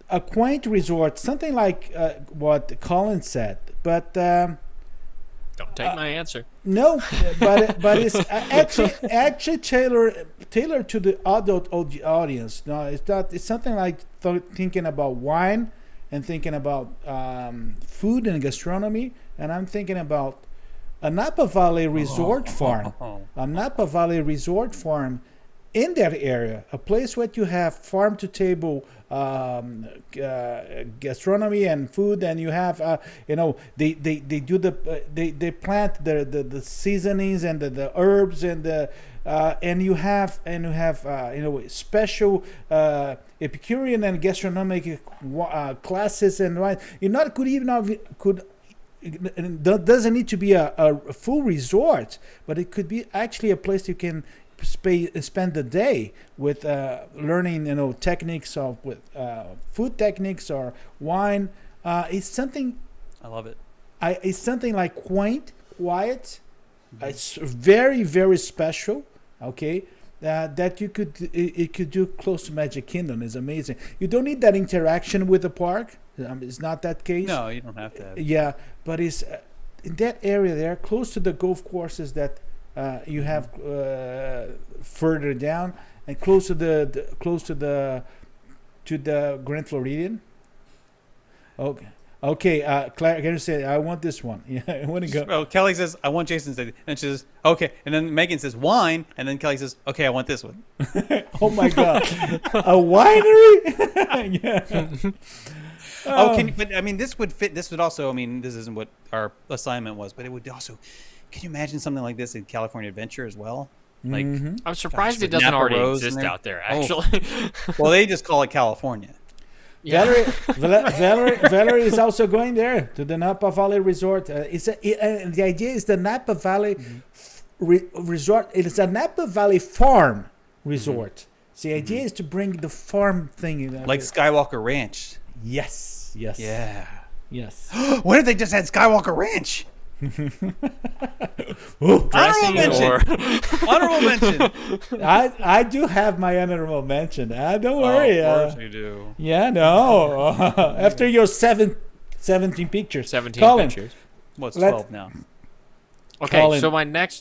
Speaker 3: a quaint resort, something like what Collin said, but.
Speaker 2: Don't take my answer.
Speaker 3: No, but it's actually tailored to the adult audience. No, it's not. It's something like thinking about wine and thinking about food and gastronomy, and I'm thinking about a Napa Valley resort farm. A Napa Valley resort farm in that area, a place where you have farm to table gastronomy and food, and you have they plant the seasonings and the herbs and and you have special Epicurean and gastronomic classes, and it doesn't need to be a full resort, but it could be actually a place you can spend the day with learning techniques with food techniques or wine. It's something
Speaker 4: I love it.
Speaker 3: It's something like quaint, quiet. It's very, very special. Okay, that you could do close to Magic Kingdom is amazing. You don't need that interaction with the park. It's not that case.
Speaker 4: No, you don't have to.
Speaker 3: Yeah, but it's in that area there, close to the golf courses that. You have further down, and close to the Grand Floridian. Okay. Claire, can you say I want this one? Yeah, I want to go.
Speaker 4: Well, Kelly says I want Jason's, and she says okay, and then Megan says wine, and then Kelly says okay, I want this one.
Speaker 3: Oh my God, a winery! Yeah.
Speaker 4: But I mean, this would fit. This would also. I mean, this isn't what our assignment was, but it would also. Can you imagine something like this in California Adventure as well? Like,
Speaker 2: I'm surprised it
Speaker 4: with
Speaker 2: doesn't
Speaker 4: Napa
Speaker 2: already
Speaker 4: Rose in
Speaker 2: exist
Speaker 4: there.
Speaker 2: out there.
Speaker 4: Oh.
Speaker 2: Actually,
Speaker 4: well, they just call it California.
Speaker 3: Valerie is also going there to the Napa Valley Resort. The idea is the Napa Valley Resort. It is a Napa Valley farm resort. So the idea is to bring the farm thing in.
Speaker 4: Like Skywalker Ranch.
Speaker 3: Yes.
Speaker 4: Yeah.
Speaker 3: Yes.
Speaker 4: What if they just had Skywalker Ranch?
Speaker 2: dressing or
Speaker 4: Honorable mention.
Speaker 3: I do have my honorable mention. Don't worry.
Speaker 4: Of course you do.
Speaker 3: Yeah, no. After your 17 pictures.
Speaker 2: 17
Speaker 3: Colin,
Speaker 2: pictures.
Speaker 4: What's 12 now?
Speaker 2: Okay,
Speaker 3: Colin.
Speaker 2: so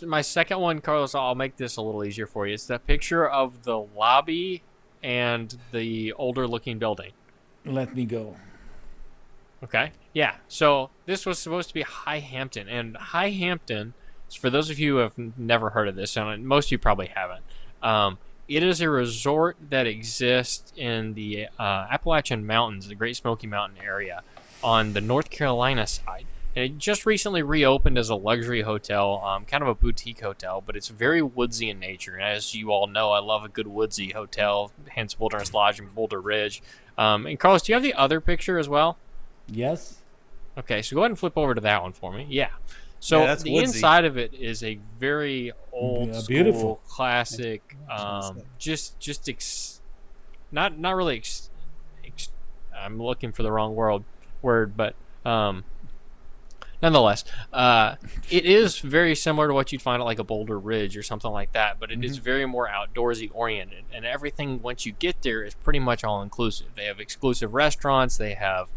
Speaker 2: my second one, Carlos, I'll make this a little easier for you. It's that picture of the lobby and the older looking building.
Speaker 3: Let me go.
Speaker 2: Okay. Yeah. So this was supposed to be High Hampton, and High Hampton, for those of you who have never heard of this, and most of you probably haven't, it is a resort that exists in the Appalachian Mountains, the Great Smoky Mountain area, on the North Carolina side. And it just recently reopened as a luxury hotel, kind of a boutique hotel, but it's very woodsy in nature. And as you all know, I love a good woodsy hotel, hence Wilderness Lodge and Boulder Ridge. And Carlos, do you have the other picture as well?
Speaker 3: Yes.
Speaker 2: Okay, so go ahead and flip over to that one for me. Yeah. So
Speaker 4: that's
Speaker 2: the
Speaker 4: woodsy.
Speaker 2: inside of it is a very old school,
Speaker 3: beautiful.
Speaker 2: classic, not really. I'm looking for the wrong word, but nonetheless, it is very similar to what you'd find at like a Boulder Ridge or something like that, but it is very more outdoorsy oriented, and everything once you get there is pretty much all inclusive. They have exclusive restaurants. They have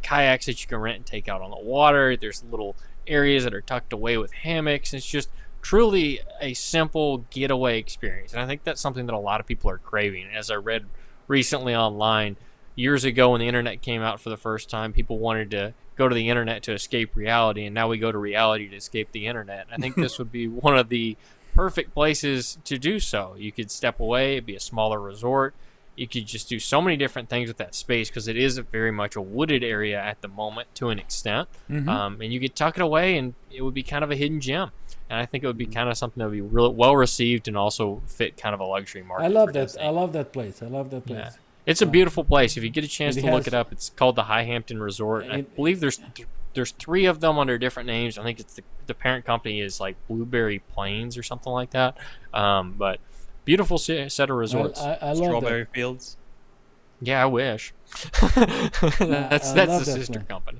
Speaker 2: kayaks that you can rent and take out on the water. There's little areas that are tucked away with hammocks. It's just truly a simple getaway experience, and I think that's something that a lot of people are craving. As I read recently online, years ago when the internet came out for the first time, people wanted to go to the internet to escape reality, and now we go to reality to escape the internet. I think this would be one of the perfect places to do so. You could step away, it'd be a smaller resort. You could just do so many different things with that space because it is very much a wooded area at the moment to an extent. And you could tuck it away and it would be kind of a hidden gem. And I think it would be kind of something that would be really well received and also fit kind of a luxury market.
Speaker 3: I love
Speaker 2: for
Speaker 3: that.
Speaker 2: Disney.
Speaker 3: I love that place.
Speaker 2: Yeah. It's a beautiful place. If you get a chance
Speaker 3: It
Speaker 2: to look
Speaker 3: has-
Speaker 2: it up, it's called the High Hampton Resort. I believe there's 3 of them under different names. I think it's the parent company is like Blueberry Plains or something like that. But beautiful set of resorts.
Speaker 3: I love
Speaker 4: Strawberry Fields.
Speaker 2: Yeah, I wish. that's
Speaker 3: love
Speaker 2: the
Speaker 3: that
Speaker 2: sister
Speaker 3: place.
Speaker 2: company.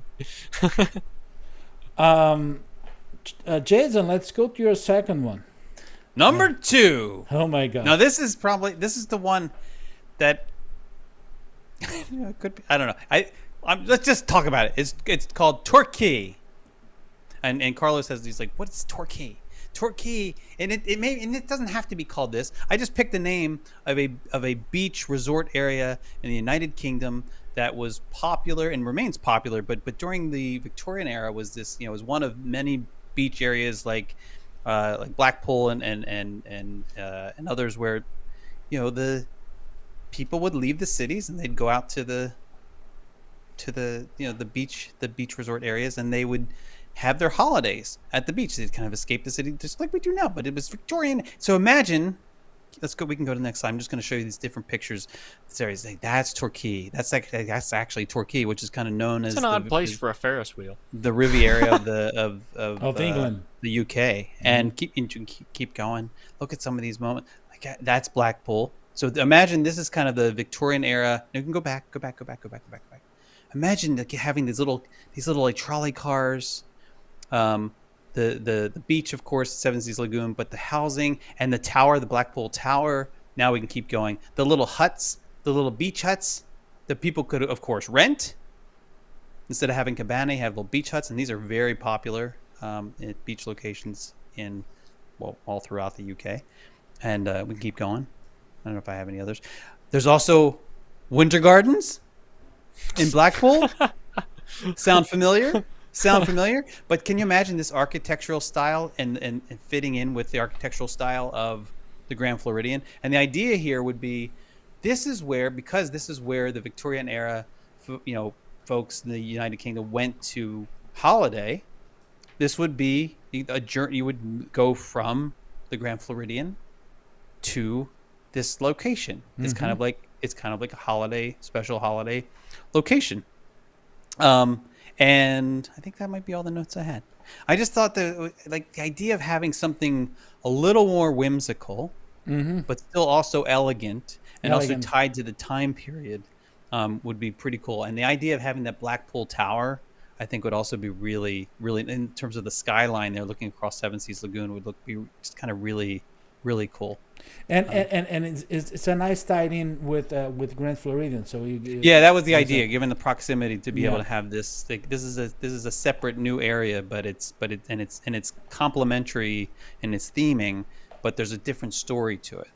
Speaker 3: Jason, let's go to your second one.
Speaker 4: Number 2.
Speaker 3: Oh my God.
Speaker 4: Now this is the one that could be, I don't know. Let's just talk about it. It's called Torquay. And Carlos has these like, what's Torquay? Torquay, and it doesn't have to be called this. I just picked the name of a beach resort area in the United Kingdom that was popular and remains popular, but during the Victorian era was this, was one of many beach areas like Blackpool and others where the people would leave the cities and they'd go out to the beach resort areas, and they would have their holidays at the beach. They'd kind of escape the city just like we do now, but it was Victorian. So imagine, we can go to the next slide. I'm just going to show you these different pictures. This area is like, that's Torquay. That's actually Torquay, which is kind of known as
Speaker 2: It's an odd place for a Ferris wheel.
Speaker 4: the Riviera of
Speaker 3: England,
Speaker 4: the UK, and keep going. Look at some of these moments. Like that's Blackpool. So imagine this is kind of the Victorian era. You can go back. Imagine having these little like trolley cars. The beach, of course, Seven Seas Lagoon, but the housing and the tower, the Blackpool Tower. Now we can keep going. The little huts, the little beach huts that people could, of course, rent. Instead of having cabana, you have little beach huts, and these are very popular at beach locations all throughout the UK. And we can keep going. I don't know if I have any others. There's also winter gardens in Blackpool. Sound familiar? But can you imagine this architectural style and fitting in with the architectural style of the Grand Floridian? And the idea here would be, because this is where the Victorian era, folks in the United Kingdom went to holiday, this would be a journey. You would go from the Grand Floridian to this location. It's kind of like a special holiday location. And I think that might be all the notes I had. I just thought that the idea of having something a little more whimsical, but still also elegant and also tied to the time period would be pretty cool. And the idea of having that Blackpool Tower, I think, would also be really, really, in terms of the skyline there, looking across Seven Seas Lagoon, would be just kind of really, really cool.
Speaker 3: And it's a nice tied in with Grand Floridian. So
Speaker 4: that was the idea, given the proximity, to be able to have this. This is a separate new area, but it's complementary in its theming, but there's a different story to it.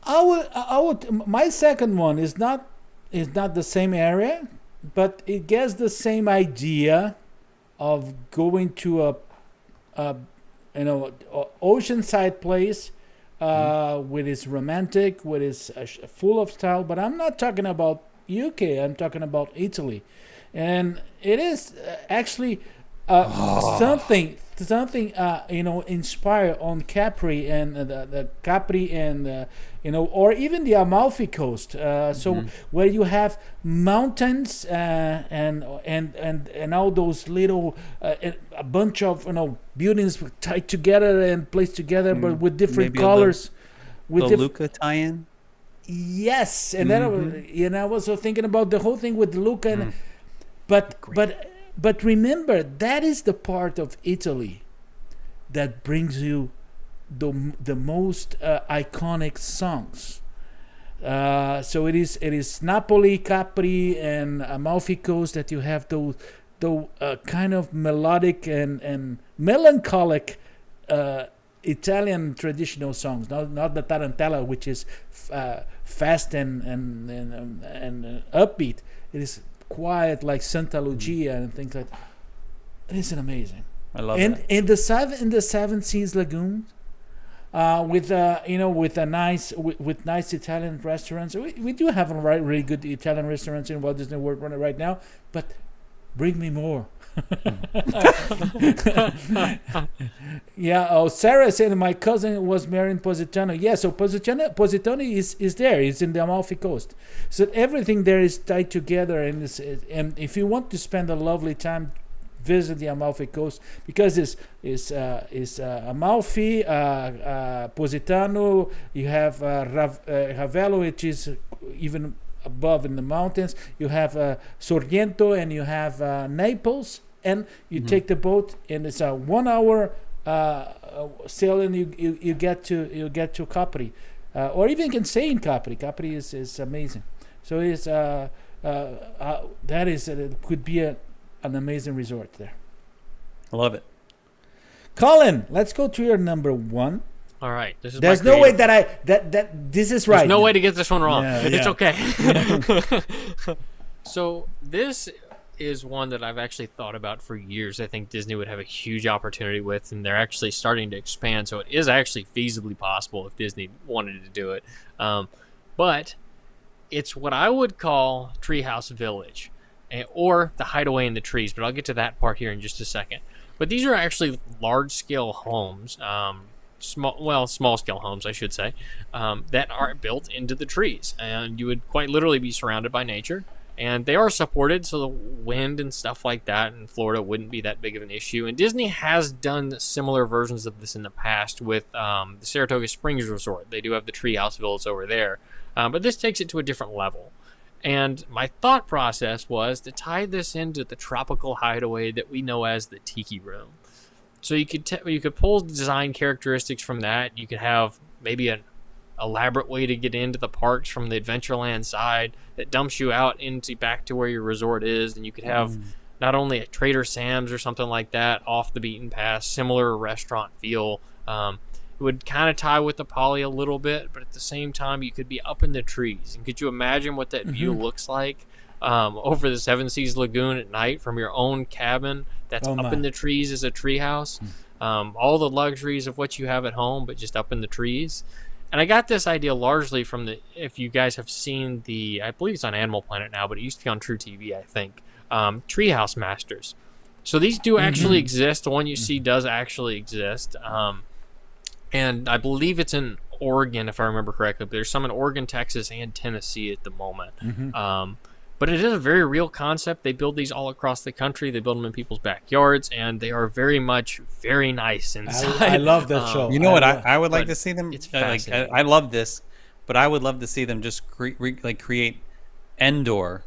Speaker 3: I would. My second one is not the same area, but it gets the same idea of going to a oceanside place with its romantic, with its full of style. But I'm not talking about UK. I'm talking about Italy, and it is actually something inspired on Capri and the Capri and or even the Amalfi Coast. So where you have mountains and all those little a bunch of buildings tied together and placed together, but with different colors.
Speaker 4: With the Luca tie-in.
Speaker 3: Yes, and then I was also thinking about the whole thing with Luca, and but remember, that is the part of Italy that brings you the most iconic songs. So it is Napoli, Capri, and Amalfi Coast that you have those kind of melodic and melancholic Italian traditional songs. Not the tarantella, which is fast and upbeat. It is quiet, like Santa Lucia and things like that. It is amazing.
Speaker 4: I love it.
Speaker 3: And in the Seven Seas Lagoon, with nice Italian restaurants. We do have really good Italian restaurants in Walt Disney World right now, but bring me more. Sarah said my cousin was married in Positano. Yeah, so Positano is there. It's in the Amalfi Coast. So everything there is tied together, and if you want to spend a lovely time, visit the Amalfi Coast, because it's Amalfi, Positano. You have Ravello, which is even above in the mountains. You have Sorrento, and you have Naples, and you take the boat, and it's a 1 hour sail, and you get to Capri, or even you can stay in Capri. Capri is amazing. So it's it could be an amazing resort there.
Speaker 4: I love it.
Speaker 3: Colin, let's go to your number one.
Speaker 2: All right.
Speaker 3: There's no way that this is right.
Speaker 2: There's no way to get this one wrong.
Speaker 3: Yeah.
Speaker 2: It's okay. So this is one that I've actually thought about for years. I think Disney would have a huge opportunity with, and they're actually starting to expand. So it is actually feasibly possible if Disney wanted to do it. But it's what I would call Treehouse Village, or the Hideaway in the Trees. But I'll get to that part here in just a second. But these are actually large-scale homes, small-scale homes, I should say, that are built into the trees. And you would quite literally be surrounded by nature. And they are supported, so the wind and stuff like that in Florida wouldn't be that big of an issue. And Disney has done similar versions of this in the past with the Saratoga Springs Resort. They do have the Treehouse Villas over there. But this takes it to a different level. And my thought process was to tie this into the tropical hideaway that we know as the Tiki Room. So you could pull design characteristics from that. You could have maybe an elaborate way to get into the parks from the Adventureland side that dumps you out back to where your resort is. And you could have not only a Trader Sam's or something like that off the beaten path, similar restaurant feel. It would kind of tie with the Poly a little bit, but at the same time, you could be up in the trees. And could you imagine what that view looks like over the Seven Seas Lagoon at night from your own cabin that's up in the trees as a treehouse? All the luxuries of what you have at home, but just up in the trees. And I got this idea largely from if you guys have seen I believe it's on Animal Planet now, but it used to be on True TV, I think, Treehouse Masters. So these do actually exist. The one you see does actually exist. And I believe it's in Oregon, if I remember correctly. But there's some in Oregon, Texas, and Tennessee at the moment. But it is a very real concept. They build these all across the country. They build them in people's backyards, and they are very nice inside.
Speaker 3: I love that show.
Speaker 4: You know what? I would like to see them.
Speaker 2: It's
Speaker 4: Like,
Speaker 2: fascinating.
Speaker 4: I love this, but I would love to see them just create Endor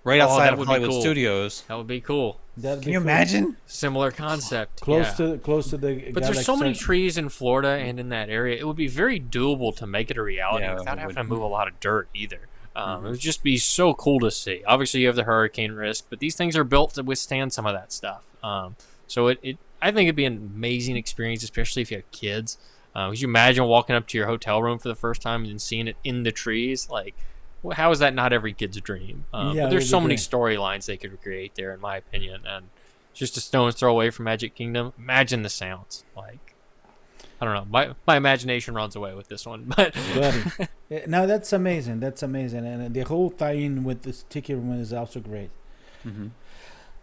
Speaker 4: right outside
Speaker 2: that
Speaker 4: of
Speaker 2: would be
Speaker 4: Hollywood
Speaker 2: cool.
Speaker 4: Studios.
Speaker 2: That would be cool.
Speaker 3: That'd
Speaker 4: Can
Speaker 3: be
Speaker 4: you
Speaker 3: cool.
Speaker 4: imagine?
Speaker 2: Similar concept.
Speaker 3: Close
Speaker 2: yeah.
Speaker 3: to the.
Speaker 2: But there's so many
Speaker 3: galaxy.
Speaker 2: trees in Florida and in that area. It would be very doable to make it a reality
Speaker 4: Yeah,
Speaker 2: without
Speaker 4: it
Speaker 2: having
Speaker 4: would.
Speaker 2: to move a lot of dirt either. It would just be so cool to see. Obviously, you have the hurricane risk, but these things are built to withstand some of that stuff. So I think it'd be an amazing experience, especially if you have kids. Could you imagine walking up to your hotel room for the first time and seeing it in the trees? Like, how is that not every kid's dream?
Speaker 3: Yeah,
Speaker 2: But
Speaker 3: it
Speaker 2: there's
Speaker 3: would
Speaker 2: so
Speaker 3: be
Speaker 2: many
Speaker 3: great.
Speaker 2: storylines they could create there, in my opinion. And just a stone's throw away from Magic Kingdom. Imagine the sounds. Like, I don't know. My imagination runs away with this one. But
Speaker 3: Buddy. Now that's amazing. That's amazing, and the whole tie-in with the sticky room is also great.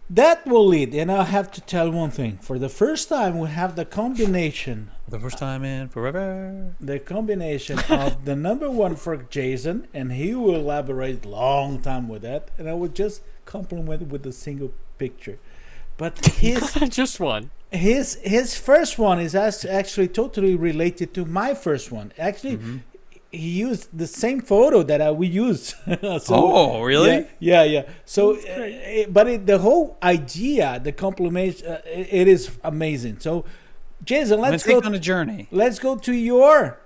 Speaker 3: That will lead, and I have to tell one thing. For the first time, we have the combination.
Speaker 4: The first time in forever.
Speaker 3: The combination of the number one for Jason, and he will elaborate long time with that, and I would just compliment with a single picture. But
Speaker 2: just one.
Speaker 3: his first one is actually totally related to my first one. Actually, he used the same photo that we used.
Speaker 4: Oh, really?
Speaker 3: Yeah. So, the whole idea, the compliment, it is amazing. So, Jason,
Speaker 4: Let's take on a journey.
Speaker 3: Let's go to your,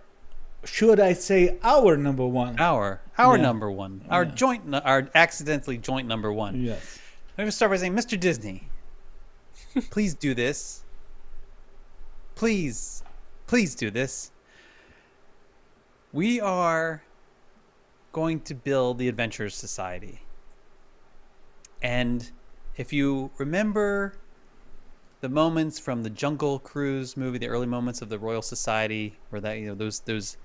Speaker 3: should I say, our number one?
Speaker 4: Our
Speaker 3: Yeah.
Speaker 4: number one. Our accidentally joint number one.
Speaker 3: Yes.
Speaker 4: Let me start by saying, Mr. Disney, please do this. Please do this. We are going to build the Adventurers Society. And if you remember the moments from the Jungle Cruise movie, the early moments of the Royal Society, where that, those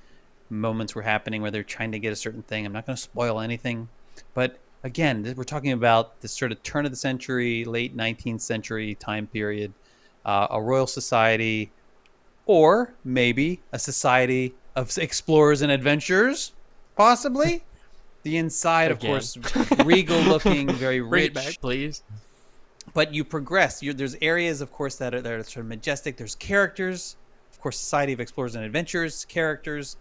Speaker 4: moments were happening where they're trying to get a certain thing. I'm not going to spoil anything, but again, we're talking about this sort of turn of the century, late 19th century time period, a Royal Society, or maybe a society of explorers and adventurers, possibly. The inside, of
Speaker 2: Again.
Speaker 4: course, regal looking, very
Speaker 2: Bring
Speaker 4: rich.
Speaker 2: it back, please.
Speaker 4: But you progress. There's areas, of course, that are sort of majestic. There's characters, of course, Society of Explorers and Adventurers characters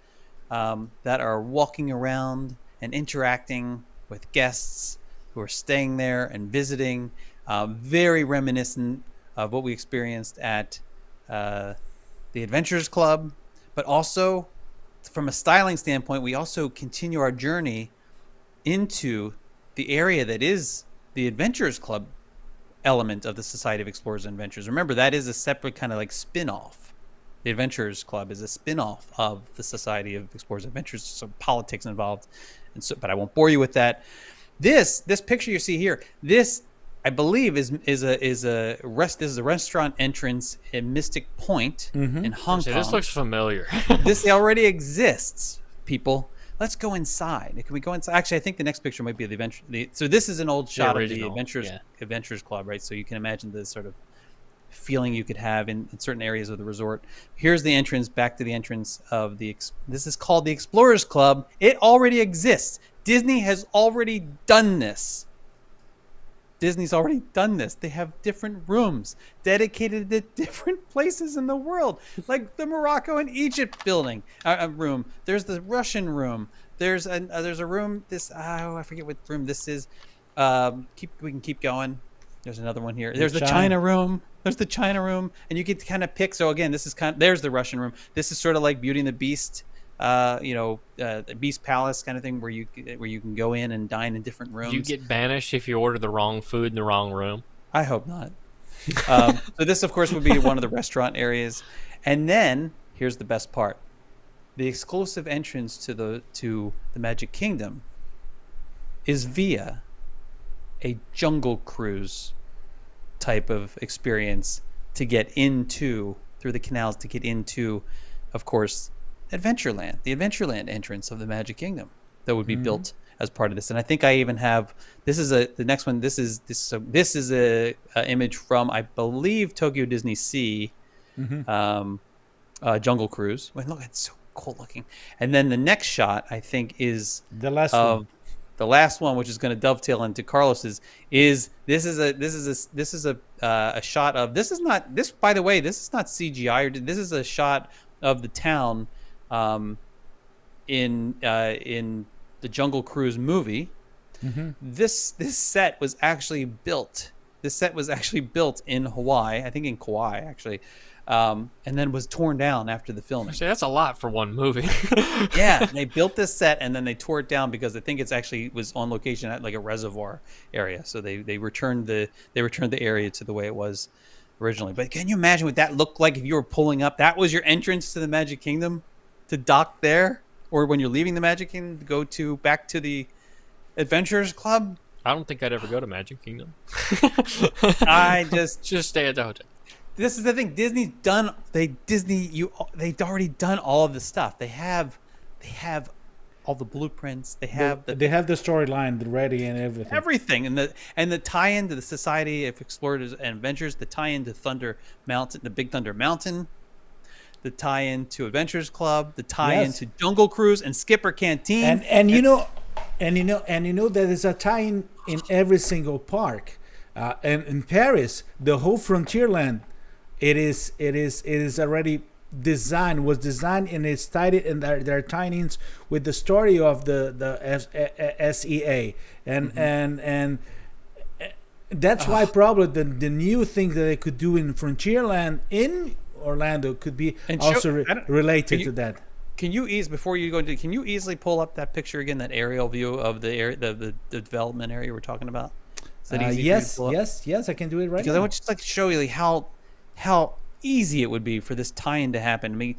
Speaker 4: that are walking around and interacting with guests who are staying there and visiting. Very reminiscent of what we experienced at the Adventurers Club, but also from a styling standpoint, we also continue our journey into the area that is the Adventurers Club element of the Society of Explorers and Adventurers. Remember, that is a separate kind of like spin-off. The Adventurers Club is a spin-off of the Society of Explorers and Adventurers, so politics involved, and so. But I won't bore you with that. This picture you see here, this I believe is a restaurant entrance in Mystic Point in Hong
Speaker 2: See,
Speaker 4: Kong.
Speaker 2: this looks familiar.
Speaker 4: This already exists, people. Let's go inside. Can we go inside? Actually, I think the next picture might be the adventure. So this is an old shot of the
Speaker 2: original,
Speaker 4: Adventurers Club, right? So you can imagine the sort of feeling you could have in certain areas of the resort. Here's the entrance, back to the entrance of this is called the Explorers Club. It already exists. Disney has already done this. Disney's already done this. They have different rooms dedicated to different places in the world, like the Morocco and Egypt building room. There's the Russian room. There's a room. I forget what room this is. We can keep going. There's another one here. There's the China room. There's the China room, and you get to kind of pick. So again, this is there's the Russian room. This is sort of like Beauty and the Beast. The Beast Palace kind of thing where you can go in and dine in different rooms.
Speaker 2: Do you get banished if you order the wrong food in the wrong room?
Speaker 4: I hope not. So this, of course, would be one of the restaurant areas, and then here's the best part: the exclusive entrance to the Magic Kingdom is via a Jungle Cruise type of experience to get into through the canals to get into, of course, Adventureland, the Adventureland entrance of the Magic Kingdom that would be built as part of this. And I think I even have the next one. This is a image from, I believe, Tokyo Disney Sea, Jungle Cruise. Wait, look, it's so cool looking. And then the next shot, I think, is
Speaker 3: The last one.
Speaker 4: the last one, which is going to dovetail into Carlos's, is a shot of, by the way, this is not CGI, or this is a shot of the town in the Jungle Cruise movie. This set was actually built. This set was actually built in Hawaii, I think in Kauai actually, and then was torn down after the filming.
Speaker 2: Actually, that's a lot for one movie.
Speaker 4: Yeah, they built this set and then they tore it down because I think it's actually was on location at like a reservoir area. So they returned the area to the way it was originally. But can you imagine what that looked like if you were pulling up? That was your entrance to the Magic Kingdom, to dock there, or when you're leaving the Magic Kingdom to go back to the Adventurers Club.
Speaker 2: I don't think I'd ever go to Magic Kingdom. Just stay at the hotel.
Speaker 4: This is the thing. They've already done all of the stuff. They have all the blueprints. They have the
Speaker 3: storyline ready and everything.
Speaker 4: and the tie-in to the Society of Explorers and Adventures, the tie-in to Thunder Mountain, the Big Thunder Mountain, the tie-in to Adventurers Club, the tie-in to Jungle Cruise and Skipper Canteen,
Speaker 3: and you know there is a tie-in in every single park. And in Paris, the whole Frontierland, it is already was designed and it's tied it, and there are tie-ins with the story of the SEA, and that's why probably the new things that they could do in Frontierland in Orlando could be related to that.
Speaker 4: Can you easily pull up that picture again, that aerial view of the area, the development area we're talking about? Is that easy?
Speaker 3: Yes, I can do it right
Speaker 4: because
Speaker 3: now.
Speaker 4: I would just like to show you how easy it would be for this tie-in to happen. I mean,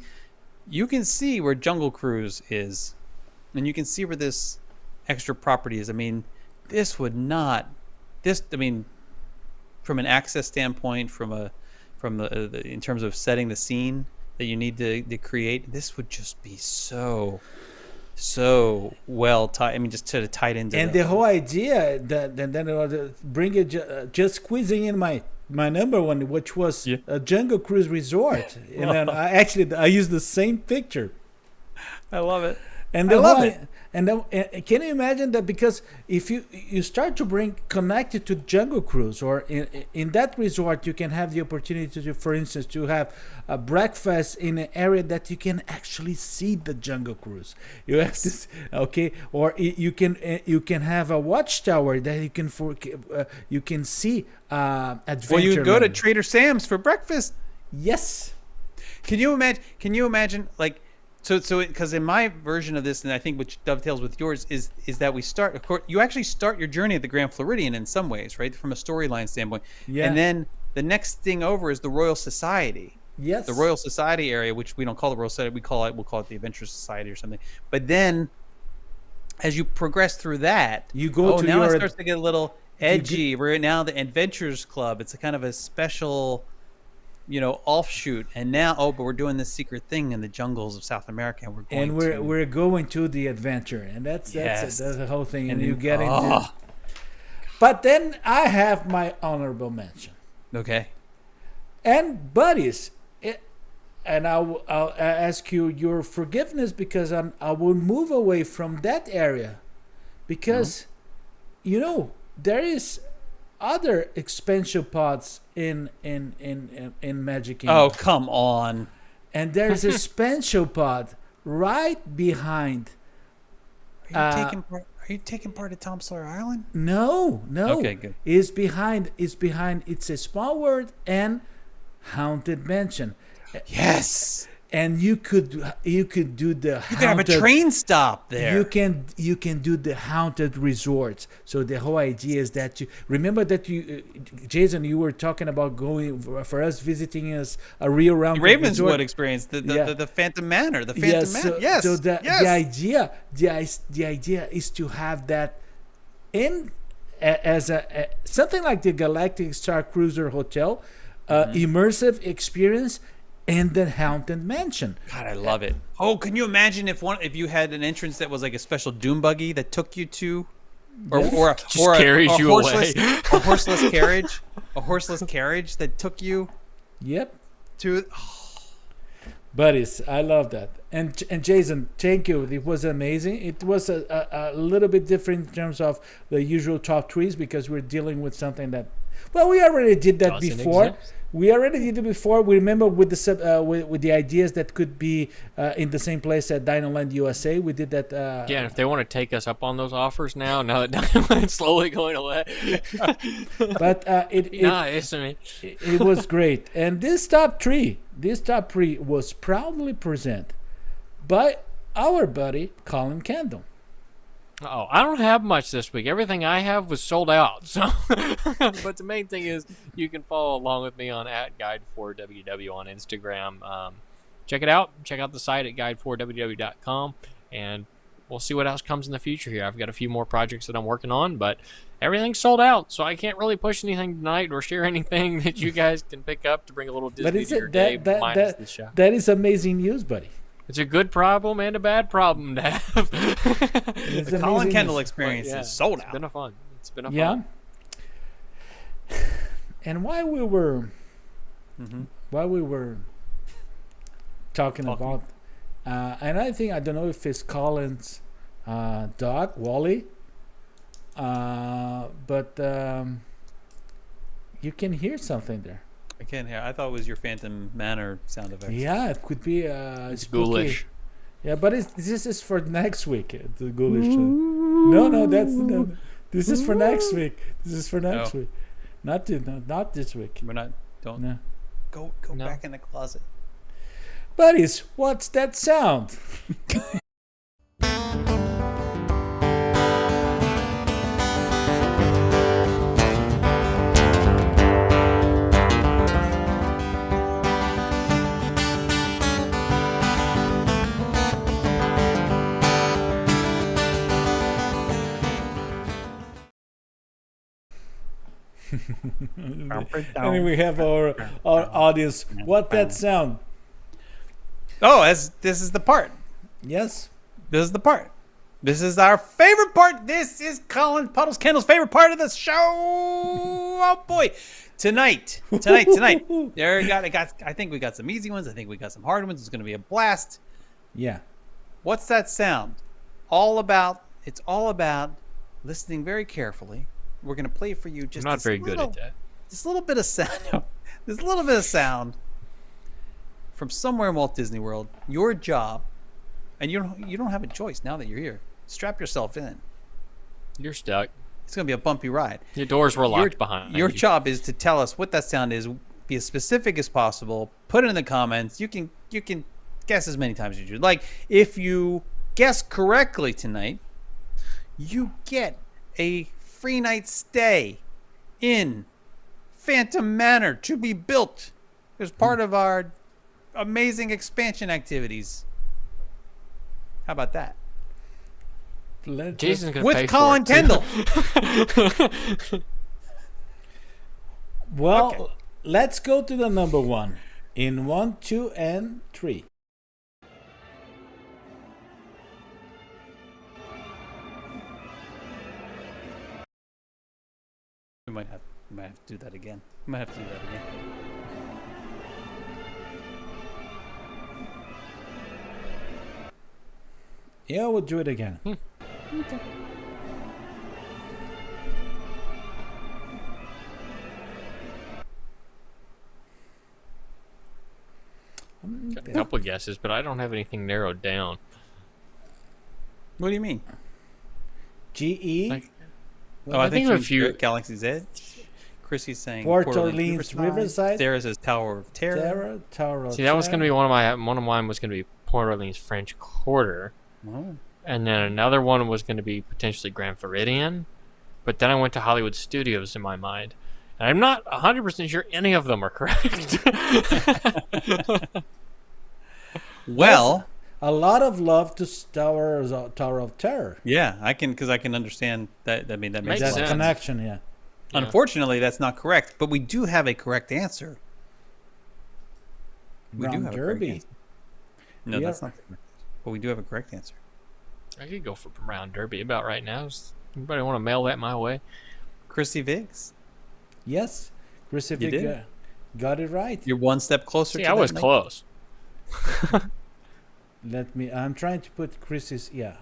Speaker 4: you can see where Jungle Cruise is, and you can see where this extra property is. I mean, from an access standpoint, in terms of setting the scene that you need to create, this would just be so well tied. I mean, just to tied into.
Speaker 3: And the whole idea that bring it, just squeezing in my number one, which was a Jungle Cruise resort, and then I used the same picture.
Speaker 4: I love it.
Speaker 3: And can you imagine that? Because if you start to connect it to Jungle Cruise, or in that resort, you can have the opportunity to, for instance, to have a breakfast in an area that you can actually see the Jungle Cruise. You have this, okay, or you can have a watchtower that you can see Adventure.
Speaker 4: Well, you go to Trader Sam's for breakfast.
Speaker 3: Yes.
Speaker 4: Can you imagine like? So because in my version of this, and I think which dovetails with yours, is that we start, of course, you actually start your journey at the Grand Floridian in some ways, right, from a storyline standpoint. Yeah. And then the next thing over is the Royal Society.
Speaker 3: Yes.
Speaker 4: The Royal Society area, which we don't call the Royal Society, we'll call it the Adventure Society or something. But then, as you progress through that, you go to now it starts to get a little edgy. We're now the Adventurers Club. It's a kind of a special, offshoot, and now but we're doing this secret thing in the jungles of South America, and
Speaker 3: we're going to the adventure, and that's the whole thing, and you get into. But then I have my honorable mention.
Speaker 4: Okay.
Speaker 3: And buddies, and I'll ask you your forgiveness because I will move away from that area, because there is other expansion pods in Magic Kingdom.
Speaker 4: Oh, come on.
Speaker 3: And there's a expansion pod right behind.
Speaker 4: Are you taking part at Tom Sawyer Island?
Speaker 3: No.
Speaker 4: Okay, good.
Speaker 3: It's behind It's a Small World and Haunted Mansion.
Speaker 4: Yes.
Speaker 3: And you could do the
Speaker 4: you can have a train stop there.
Speaker 3: You can do the haunted resorts. So the whole idea is that you remember that Jason, you were talking about going for us visiting us a real round
Speaker 4: Ravenswood
Speaker 3: resort
Speaker 4: experience, the Phantom Manor, the Phantom Manor. Yes.
Speaker 3: So the idea is to have that in as a something like the Galactic Star Cruiser Hotel, immersive experience and the Haunted Mansion.
Speaker 4: God, I love it. Oh, can you imagine if you had an entrance that was like a special doom buggy that took you to, or
Speaker 2: carries you away.
Speaker 4: a horseless carriage, a horseless carriage that took you
Speaker 3: Yep.
Speaker 4: to.
Speaker 3: Buddies, I love that. And Jason, thank you. It was amazing. It was a little bit different in terms of the usual top threes because we're dealing with something that, well, we already did that
Speaker 2: Doesn't
Speaker 3: before.
Speaker 2: exist.
Speaker 3: We already did it before. We remember with the with the ideas that could be in the same place at Dinoland USA. We did that.
Speaker 2: Yeah, and if they want to take us up on those offers now that Dinoland's slowly going away.
Speaker 3: But it was great. And this top three was proudly presented by our buddy Collin Kendall.
Speaker 2: Oh, I don't have much this week. Everything I have was sold out. So, but the main thing is you can follow along with me on @Guide4WW on Instagram. Check it out. Check out the site at guide4ww.com, and we'll see what else comes in the future here. I've got a few more projects that I'm working on, but everything's sold out, so I can't really push anything tonight or share anything that you guys can pick up to bring a little Disney to your day. Minus the show.
Speaker 3: That is amazing news, buddy.
Speaker 2: It's a good problem and a bad problem to have.
Speaker 3: It's
Speaker 4: The Collin
Speaker 3: amazing
Speaker 4: Kendall
Speaker 3: news.
Speaker 4: experience
Speaker 2: Yeah,
Speaker 4: is sold
Speaker 2: It's
Speaker 4: out.
Speaker 2: been a fun. It's been a
Speaker 3: Yeah.
Speaker 2: fun.
Speaker 3: And while we were talking about, and I don't know if it's Colin's dog Wally, but you can hear something there.
Speaker 4: I can't hear. I thought it was your Phantom Manor sound effects.
Speaker 3: Yeah, it could be
Speaker 2: It's
Speaker 3: spooky.
Speaker 2: ghoulish.
Speaker 3: Yeah, but this is for next week. The ghoulish. No, this is for next week. This is for next week. Not this week.
Speaker 4: We're not. Don't
Speaker 3: No.
Speaker 4: go
Speaker 2: No.
Speaker 4: back in the closet.
Speaker 3: Buddies, what's that sound? And then we have our audience. What that sound?
Speaker 4: Oh, this is the part.
Speaker 3: Yes.
Speaker 4: This is the part. This is our favorite part. This is Collin Puddles Kendall's favorite part of the show. Oh boy, tonight. I think we got some easy ones. I think we got some hard ones. It's going to be a blast.
Speaker 3: Yeah.
Speaker 4: What's that sound? It's all about listening very carefully. We're going to play for you just
Speaker 2: I'm not very good at that.
Speaker 4: This little bit of sound. There's a little bit of sound from somewhere in Walt Disney World. Your job, and you don't have a choice now that you're here. Strap yourself in.
Speaker 2: You're stuck.
Speaker 4: It's going to be a bumpy ride.
Speaker 2: Your doors were locked behind
Speaker 4: Your
Speaker 2: you.
Speaker 4: job is to tell us what that sound is. Be as specific as possible. Put it in the comments. You can guess as many times as you like. If you guess correctly tonight, you get a free night stay in Phantom Manor to be built as part of our amazing expansion activities. How about that?
Speaker 2: Jason's gonna pay
Speaker 4: With Collin
Speaker 2: for it, too.
Speaker 4: Kendall.
Speaker 3: Well,
Speaker 4: Okay.
Speaker 3: let's go to the number one. In 1, 2, and 3.
Speaker 4: We might have to do that again.
Speaker 3: Yeah, we'll do it again.
Speaker 2: Got a couple of guesses, but I don't have anything narrowed down.
Speaker 4: What do you mean?
Speaker 3: GE.
Speaker 2: Like,
Speaker 4: I
Speaker 2: think of a
Speaker 4: you
Speaker 2: few-
Speaker 4: meant Galaxy's Edge. Chrissy's saying
Speaker 3: Port
Speaker 4: Port
Speaker 3: Orleans Riverside.
Speaker 4: Sarah says Tower of Terror.
Speaker 3: Tower of
Speaker 2: See, that was going to
Speaker 3: Terror.
Speaker 2: be one of mine was going to be Port Orleans French Quarter,
Speaker 4: Oh.
Speaker 2: and then another one was going to be potentially Grand Floridian, but then I went to Hollywood Studios in my mind, and I'm not 100% sure any of them are correct.
Speaker 4: Well,
Speaker 3: A lot of love to Tower of Terror.
Speaker 4: yeah, I can understand that. I mean, that makes
Speaker 2: Makes
Speaker 3: That
Speaker 4: sense.
Speaker 2: sense.
Speaker 3: connection, yeah.
Speaker 4: Unfortunately, that's not correct, but we do have a correct answer. We do
Speaker 3: Brown
Speaker 4: have a correct
Speaker 3: Derby.
Speaker 4: answer. No,
Speaker 3: Yeah.
Speaker 4: that's not the correct answer. But we do have a correct answer.
Speaker 2: I could go for Brown Derby about right now. Anybody want to mail that my way?
Speaker 4: Chrissy Viggs.
Speaker 3: Yes, Chris, if
Speaker 4: You
Speaker 3: you
Speaker 4: did.
Speaker 3: got it right.
Speaker 4: You're one step closer
Speaker 2: See,
Speaker 4: to
Speaker 2: I
Speaker 4: that,
Speaker 2: was
Speaker 4: Nick.
Speaker 2: close.
Speaker 3: I'm trying to put Chris's. Yeah,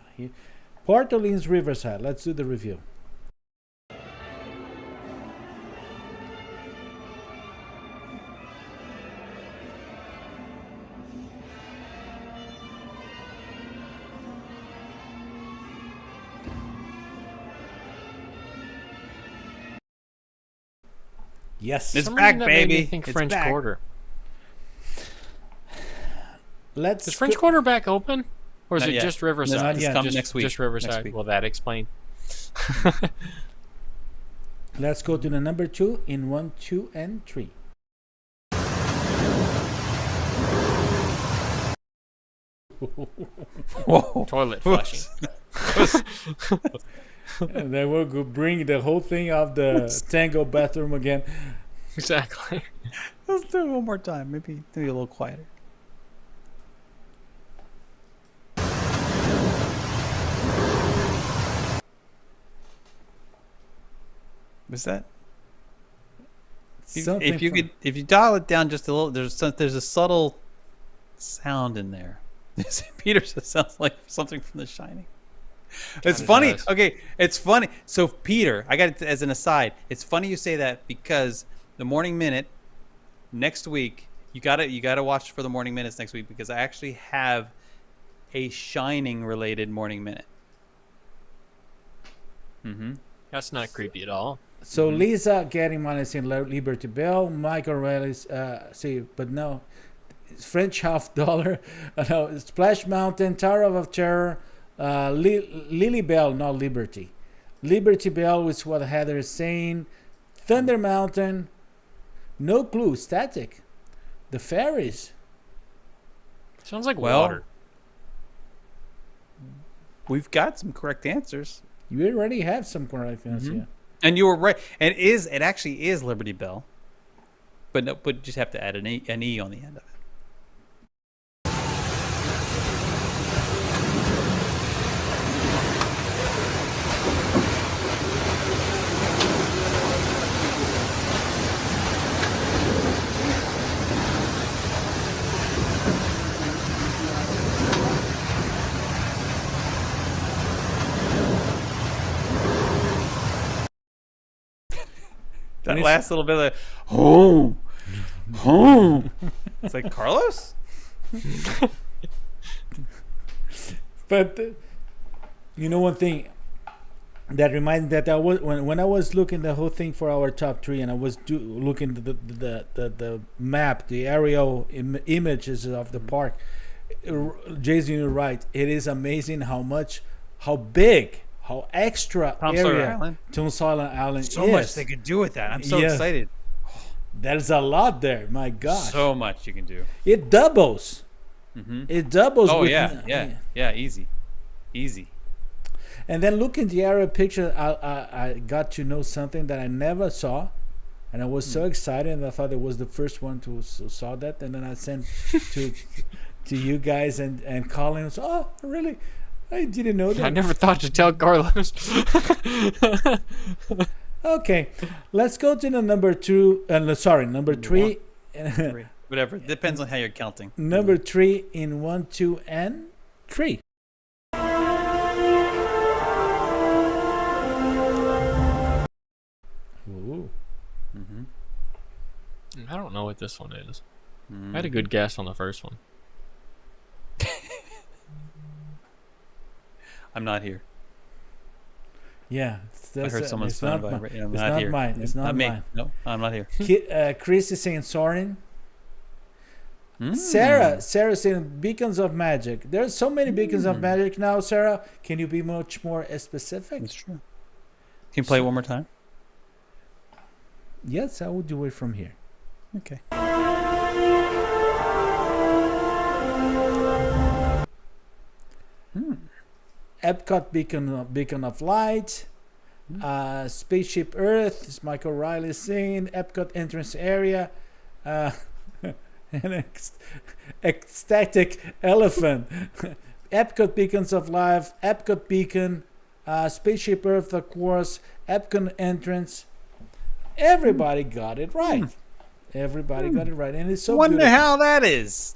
Speaker 3: Port Orleans Riverside. Let's do the review. Yes.
Speaker 4: It's
Speaker 2: Some
Speaker 4: back,
Speaker 2: reason that made me
Speaker 4: baby.
Speaker 2: think
Speaker 4: It's
Speaker 2: French
Speaker 4: back.
Speaker 2: Quarter.
Speaker 3: Let's
Speaker 2: Is French
Speaker 3: go-
Speaker 2: Quarter back open? Or is
Speaker 4: Not
Speaker 2: it
Speaker 4: yet.
Speaker 2: just Riverside?
Speaker 3: Not
Speaker 4: It's
Speaker 3: yet.
Speaker 4: coming
Speaker 3: Just-
Speaker 4: next week.
Speaker 2: Just Riverside.
Speaker 4: Next week.
Speaker 2: Well, that explained.
Speaker 3: Let's go to the number 2 in 1, 2, and 3.
Speaker 4: Whoa.
Speaker 2: Toilet flushing.
Speaker 3: And then we'll go bring the whole thing of the tango bathroom again.
Speaker 2: Exactly.
Speaker 4: Let's do it one more time. Maybe a little quieter. Was that?
Speaker 3: Something
Speaker 4: If you
Speaker 3: from-
Speaker 4: could, if you dial it down just a little, there's a subtle sound in there. Peter says sounds like something from The Shining. It's
Speaker 2: it
Speaker 4: funny.
Speaker 2: does.
Speaker 4: Okay, it's funny. So Peter, I got it as an aside. It's funny you say that because the Morning Minute next week, you gotta watch for the Morning Minutes next week because I actually have a Shining related Morning Minute. Mm-hmm.
Speaker 2: That's not creepy at all.
Speaker 3: So Lisa getting minus in Liberty Bell. Michael Riley's see, but no, it's French half dollar. No, Splash Mountain, Tower of Terror, Lily Bell, not Liberty. Liberty Bell is what Heather is saying. Thunder Mountain, no clue. Static, the Fairies.
Speaker 2: Sounds like
Speaker 4: Well,
Speaker 2: water.
Speaker 4: We've got some correct answers.
Speaker 3: You already have some correct answers. Yeah.
Speaker 4: And you were right. And it actually is Liberty Bell. But no, but just have to add an E on the end of it. That last little bit of home. It's like Carlos?
Speaker 3: But you know one thing that reminded that I was when I was looking the whole thing for our top 3 and I was looking at the map, the aerial images of the park. Jason, you're right. It is amazing how big, how extra
Speaker 4: Tom Sawyer
Speaker 3: area
Speaker 4: Island.
Speaker 3: Tom Sawyer Island
Speaker 4: So
Speaker 3: is.
Speaker 4: much they could do with that. I'm so
Speaker 3: Yeah.
Speaker 4: excited.
Speaker 3: There's a lot there. My gosh,
Speaker 4: So much you can do.
Speaker 3: it doubles. It doubles.
Speaker 4: Oh
Speaker 3: with,
Speaker 4: yeah, easy.
Speaker 3: And then looking at the aerial picture, I got to know something that I never saw, and I was so excited. And I thought it was the first one to saw that, and then I sent to you guys and Collin. Was, oh, really? I didn't know that.
Speaker 2: I never thought to tell Carlos.
Speaker 3: Okay, let's go to the number 2. Number 3.
Speaker 4: Whatever. It depends on how you're counting.
Speaker 3: Number 3 in 1, 2, and 3. Ooh.
Speaker 2: I don't know what this one is. I had a good guess on the first one.
Speaker 4: I'm not here.
Speaker 3: Yeah,
Speaker 4: I heard someone's
Speaker 3: it's
Speaker 4: phone
Speaker 3: not
Speaker 4: vibrate. I'm
Speaker 3: it's
Speaker 4: not
Speaker 3: not
Speaker 4: here.
Speaker 3: mine. It's not
Speaker 4: me.
Speaker 3: mine.
Speaker 4: No, I'm not here.
Speaker 3: Chris is saying Soren. Sarah saying Beacons of Magic. There's so many Beacons of Magic now, Sarah. Can you be much more specific?
Speaker 4: That's true. Can you play it one more time?
Speaker 3: Yes, I will do it from here.
Speaker 4: Okay.
Speaker 3: Epcot Beacon of Light. Spaceship Earth is Michael Riley saying. Epcot entrance area. an ecstatic elephant. Epcot Beacons of Life, Epcot Beacon, Spaceship Earth, of course, Epcot entrance. Everybody got it right. Everybody got it right, and it's so
Speaker 4: Wonder
Speaker 3: beautiful.
Speaker 4: how that is.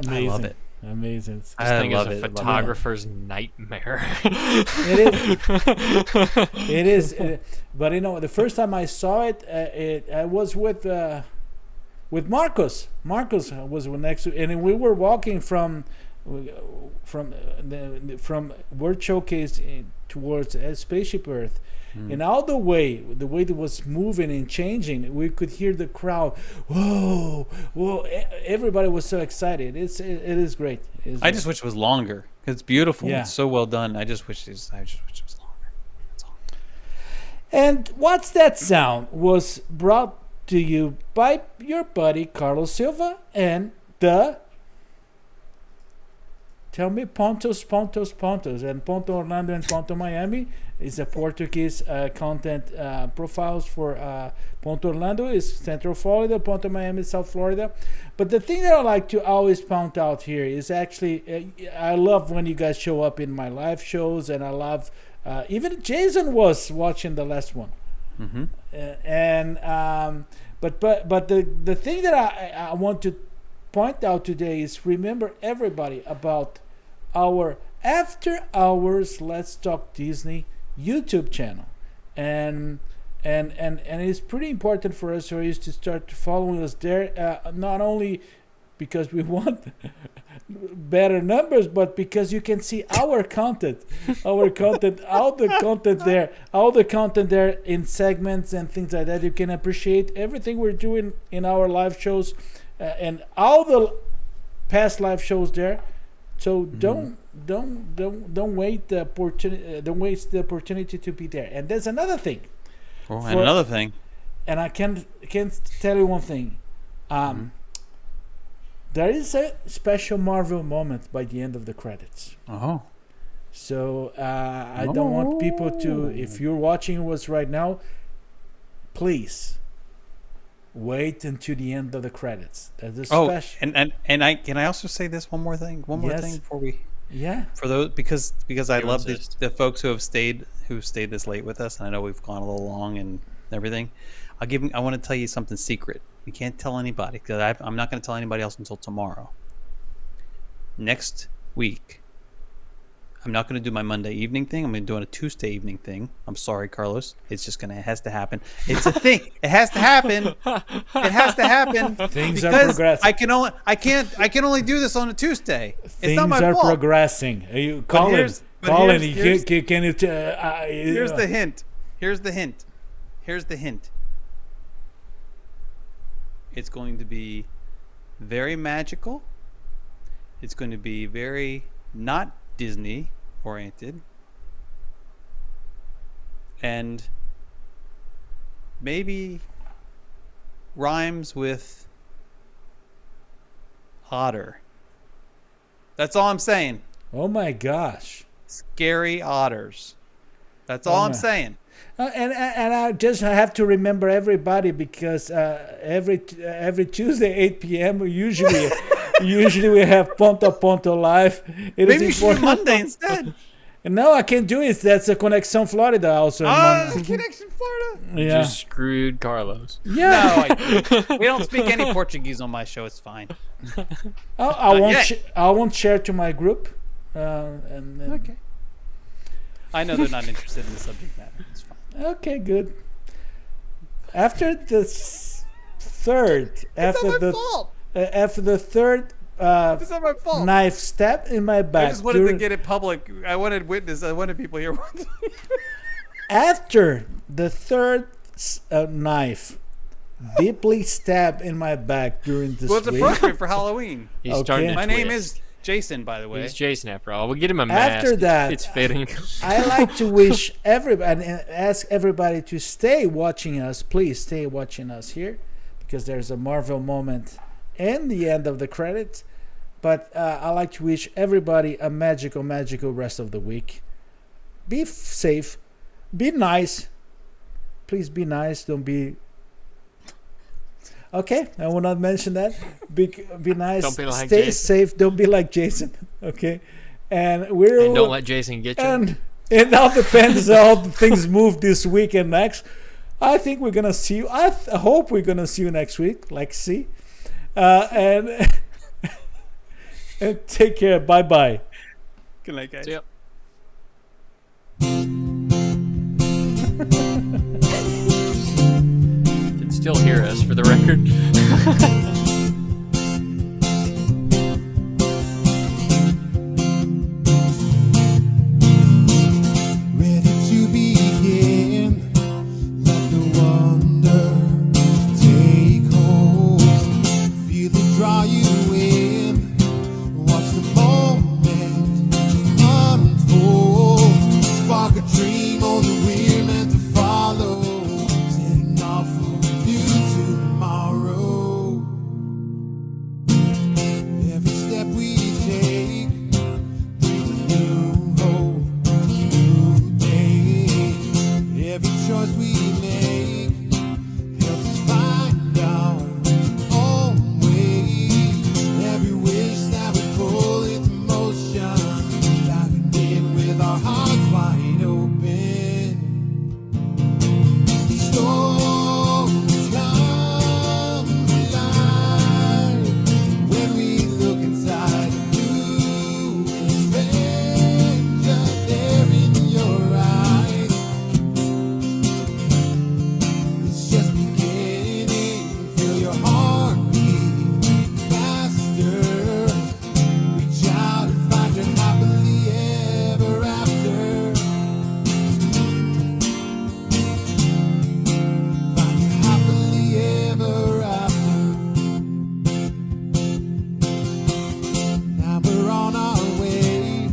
Speaker 3: Amazing.
Speaker 4: I love it.
Speaker 3: Amazing.
Speaker 2: This
Speaker 4: I
Speaker 2: thing
Speaker 4: love
Speaker 2: is a
Speaker 4: it.
Speaker 2: photographer's nightmare.
Speaker 3: It is. But you know, the first time I saw it, I was with Marcos. Marcos was next to, and we were walking from World Showcase towards Spaceship Earth. And all the way it was moving and changing, we could hear the crowd. Whoa, whoa! Everybody was so excited. It is great.
Speaker 4: I just wish it was longer. It's beautiful.
Speaker 3: Yeah.
Speaker 4: It's so well done. I just wish it was longer. That's all.
Speaker 3: And What's That Sound was brought to you by your buddy Carlos Silva and the. Tell me Pontos, and Ponto Orlando and Ponto Miami is a Portuguese content profiles for Ponto Orlando is Central Florida, Ponto Miami is South Florida. But the thing that I like to always point out here is actually I love when you guys show up in my live shows, and I love even Jason was watching the last one.
Speaker 4: Mm-hmm.
Speaker 3: But the thing that I want to point out today is remember everybody about our After Hours Let's Talk Disney YouTube channel, and it's pretty important for us to start following us there, not only because we want better numbers, but because you can see our content, all the content there in segments and things like that. You can appreciate everything we're doing in our live shows, and all the past live shows there. So don't wait the opportunity. Don't waste the opportunity to be there. And there's another thing.
Speaker 4: Oh, and another thing.
Speaker 3: And I can tell you one thing. There is a special Marvel moment by the end of the credits.
Speaker 4: Oh.
Speaker 3: So I don't want people to. If you're watching us right now, please wait until the end of the credits. There's a special.
Speaker 4: And can I also say this one more thing before we.
Speaker 3: Yeah.
Speaker 4: For those because I love the folks who have stayed this late with us, and I know we've gone a little long and everything. I want to tell you something secret. We can't tell anybody because I'm not going to tell anybody else until tomorrow. Next week, I'm not going to do my Monday evening thing. I'm going to do a Tuesday evening thing. I'm sorry, Carlos. It's just it has to happen. It's a thing. It has to happen. It has to happen.
Speaker 3: Things are progressing.
Speaker 4: I can only do this on a Tuesday.
Speaker 3: Things
Speaker 4: not my
Speaker 3: are
Speaker 4: fault.
Speaker 3: progressing. Colin,
Speaker 4: here's
Speaker 3: can you?
Speaker 4: Here's the hint. Here's the hint. It's going to be very magical. It's going to be very not Disney oriented, and maybe rhymes with otter. That's all I'm saying.
Speaker 3: Oh my gosh!
Speaker 4: Scary otters. That's all I'm saying.
Speaker 3: And I just have to remember everybody because every Tuesday 8 p.m. usually we have Ponto Live.
Speaker 4: Maybe you should do Monday instead.
Speaker 3: No, I can't do it. That's a Connection Florida also.
Speaker 4: Connection Florida.
Speaker 3: Yeah.
Speaker 2: Just screwed Carlos.
Speaker 3: Yeah.
Speaker 4: No, we don't speak any Portuguese on my show. It's fine.
Speaker 3: I won't share to my group. And
Speaker 4: Okay. I know they're not interested in the subject matter. It's fine.
Speaker 3: Okay, good. After the third, after the third
Speaker 4: It's not my fault.
Speaker 3: knife stab in my back.
Speaker 4: I just wanted to
Speaker 3: during-
Speaker 4: get it public. I wanted witness. I wanted people here.
Speaker 3: After the third knife deeply stabbed in my back during this
Speaker 4: Well, it's
Speaker 3: week.
Speaker 4: appropriate for Halloween.
Speaker 2: He's
Speaker 3: Okay.
Speaker 2: starting to
Speaker 4: My name
Speaker 2: twist.
Speaker 4: is Jason, by the way.
Speaker 2: He's Jason after all. We'll get him a mask.
Speaker 3: After that,
Speaker 2: it's fitting.
Speaker 3: I like to wish everybody and ask everybody to stay watching us. Please stay watching us here because there's a Marvel moment in the end of the credits. But I like to wish everybody a magical rest of the week. Be safe. Be nice. Please be nice. Don't be. Okay, I will not mention that. Be nice.
Speaker 2: Don't be like
Speaker 3: Stay
Speaker 2: Jason.
Speaker 3: safe. Don't be like Jason. Okay, and we're
Speaker 2: And don't let Jason get you.
Speaker 3: and it now depends how the things move this week and next. I think we're gonna see you. I hope we're gonna see you next week. Like see, and and take care. Bye bye.
Speaker 4: Good night, guys.
Speaker 2: See ya. Can still hear us for the record.
Speaker 8: Ready to begin, let the wonder take hold. Feel it draw you in, watch the moment unfold. Spark a dream on the we're meant to follow, setting off for a new tomorrow. Every step we take brings a new hope, new day. Every choice we make helps us find our own way. Every wish that we pull into motion, diving in with our hearts wide open. Stories come alive when we look inside a new adventure there in your eyes. It's just beginning. Feel your heart beat faster. Reach out and find your happily ever after. Find your happily ever after. Now we're on our way.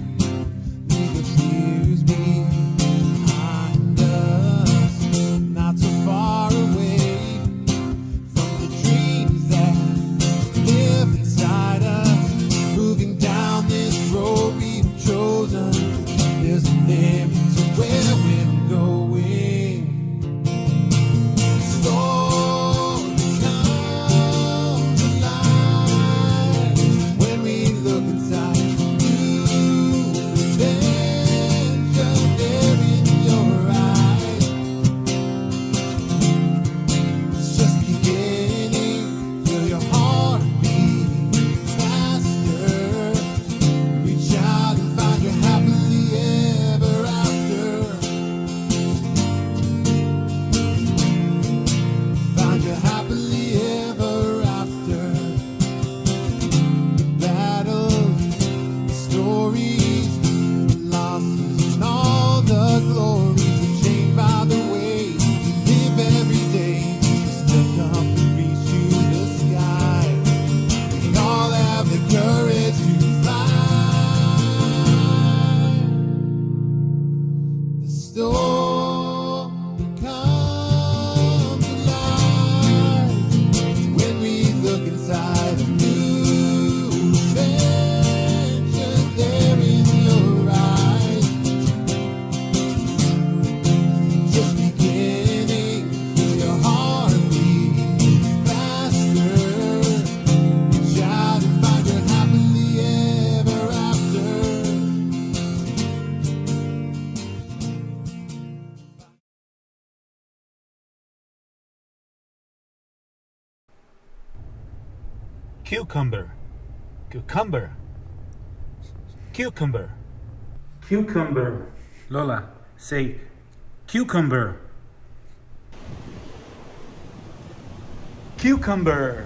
Speaker 8: Leave the fears behind us. Not so far away from the dreams that live inside us. Moving down this road we've chosen. There's a limit to where we're going. Story comes alive when we look inside. New adventure there in your eyes. It's just beginning. Feel your heart beat faster. Reach out and find your happily ever after. Find your happily ever after. The battles, the stories, the losses, and all the glories were changed by the way we live every day. Just look up and reach to the sky. We can all have the courage to fly. The story comes alive when we look inside a new adventure there in your eyes. Just beginning, feel your heart beat faster. Reach out and find your happily ever after.
Speaker 5: Cucumber. Cucumber.
Speaker 3: Cucumber. Cucumber. Lola, say cucumber. Cucumber.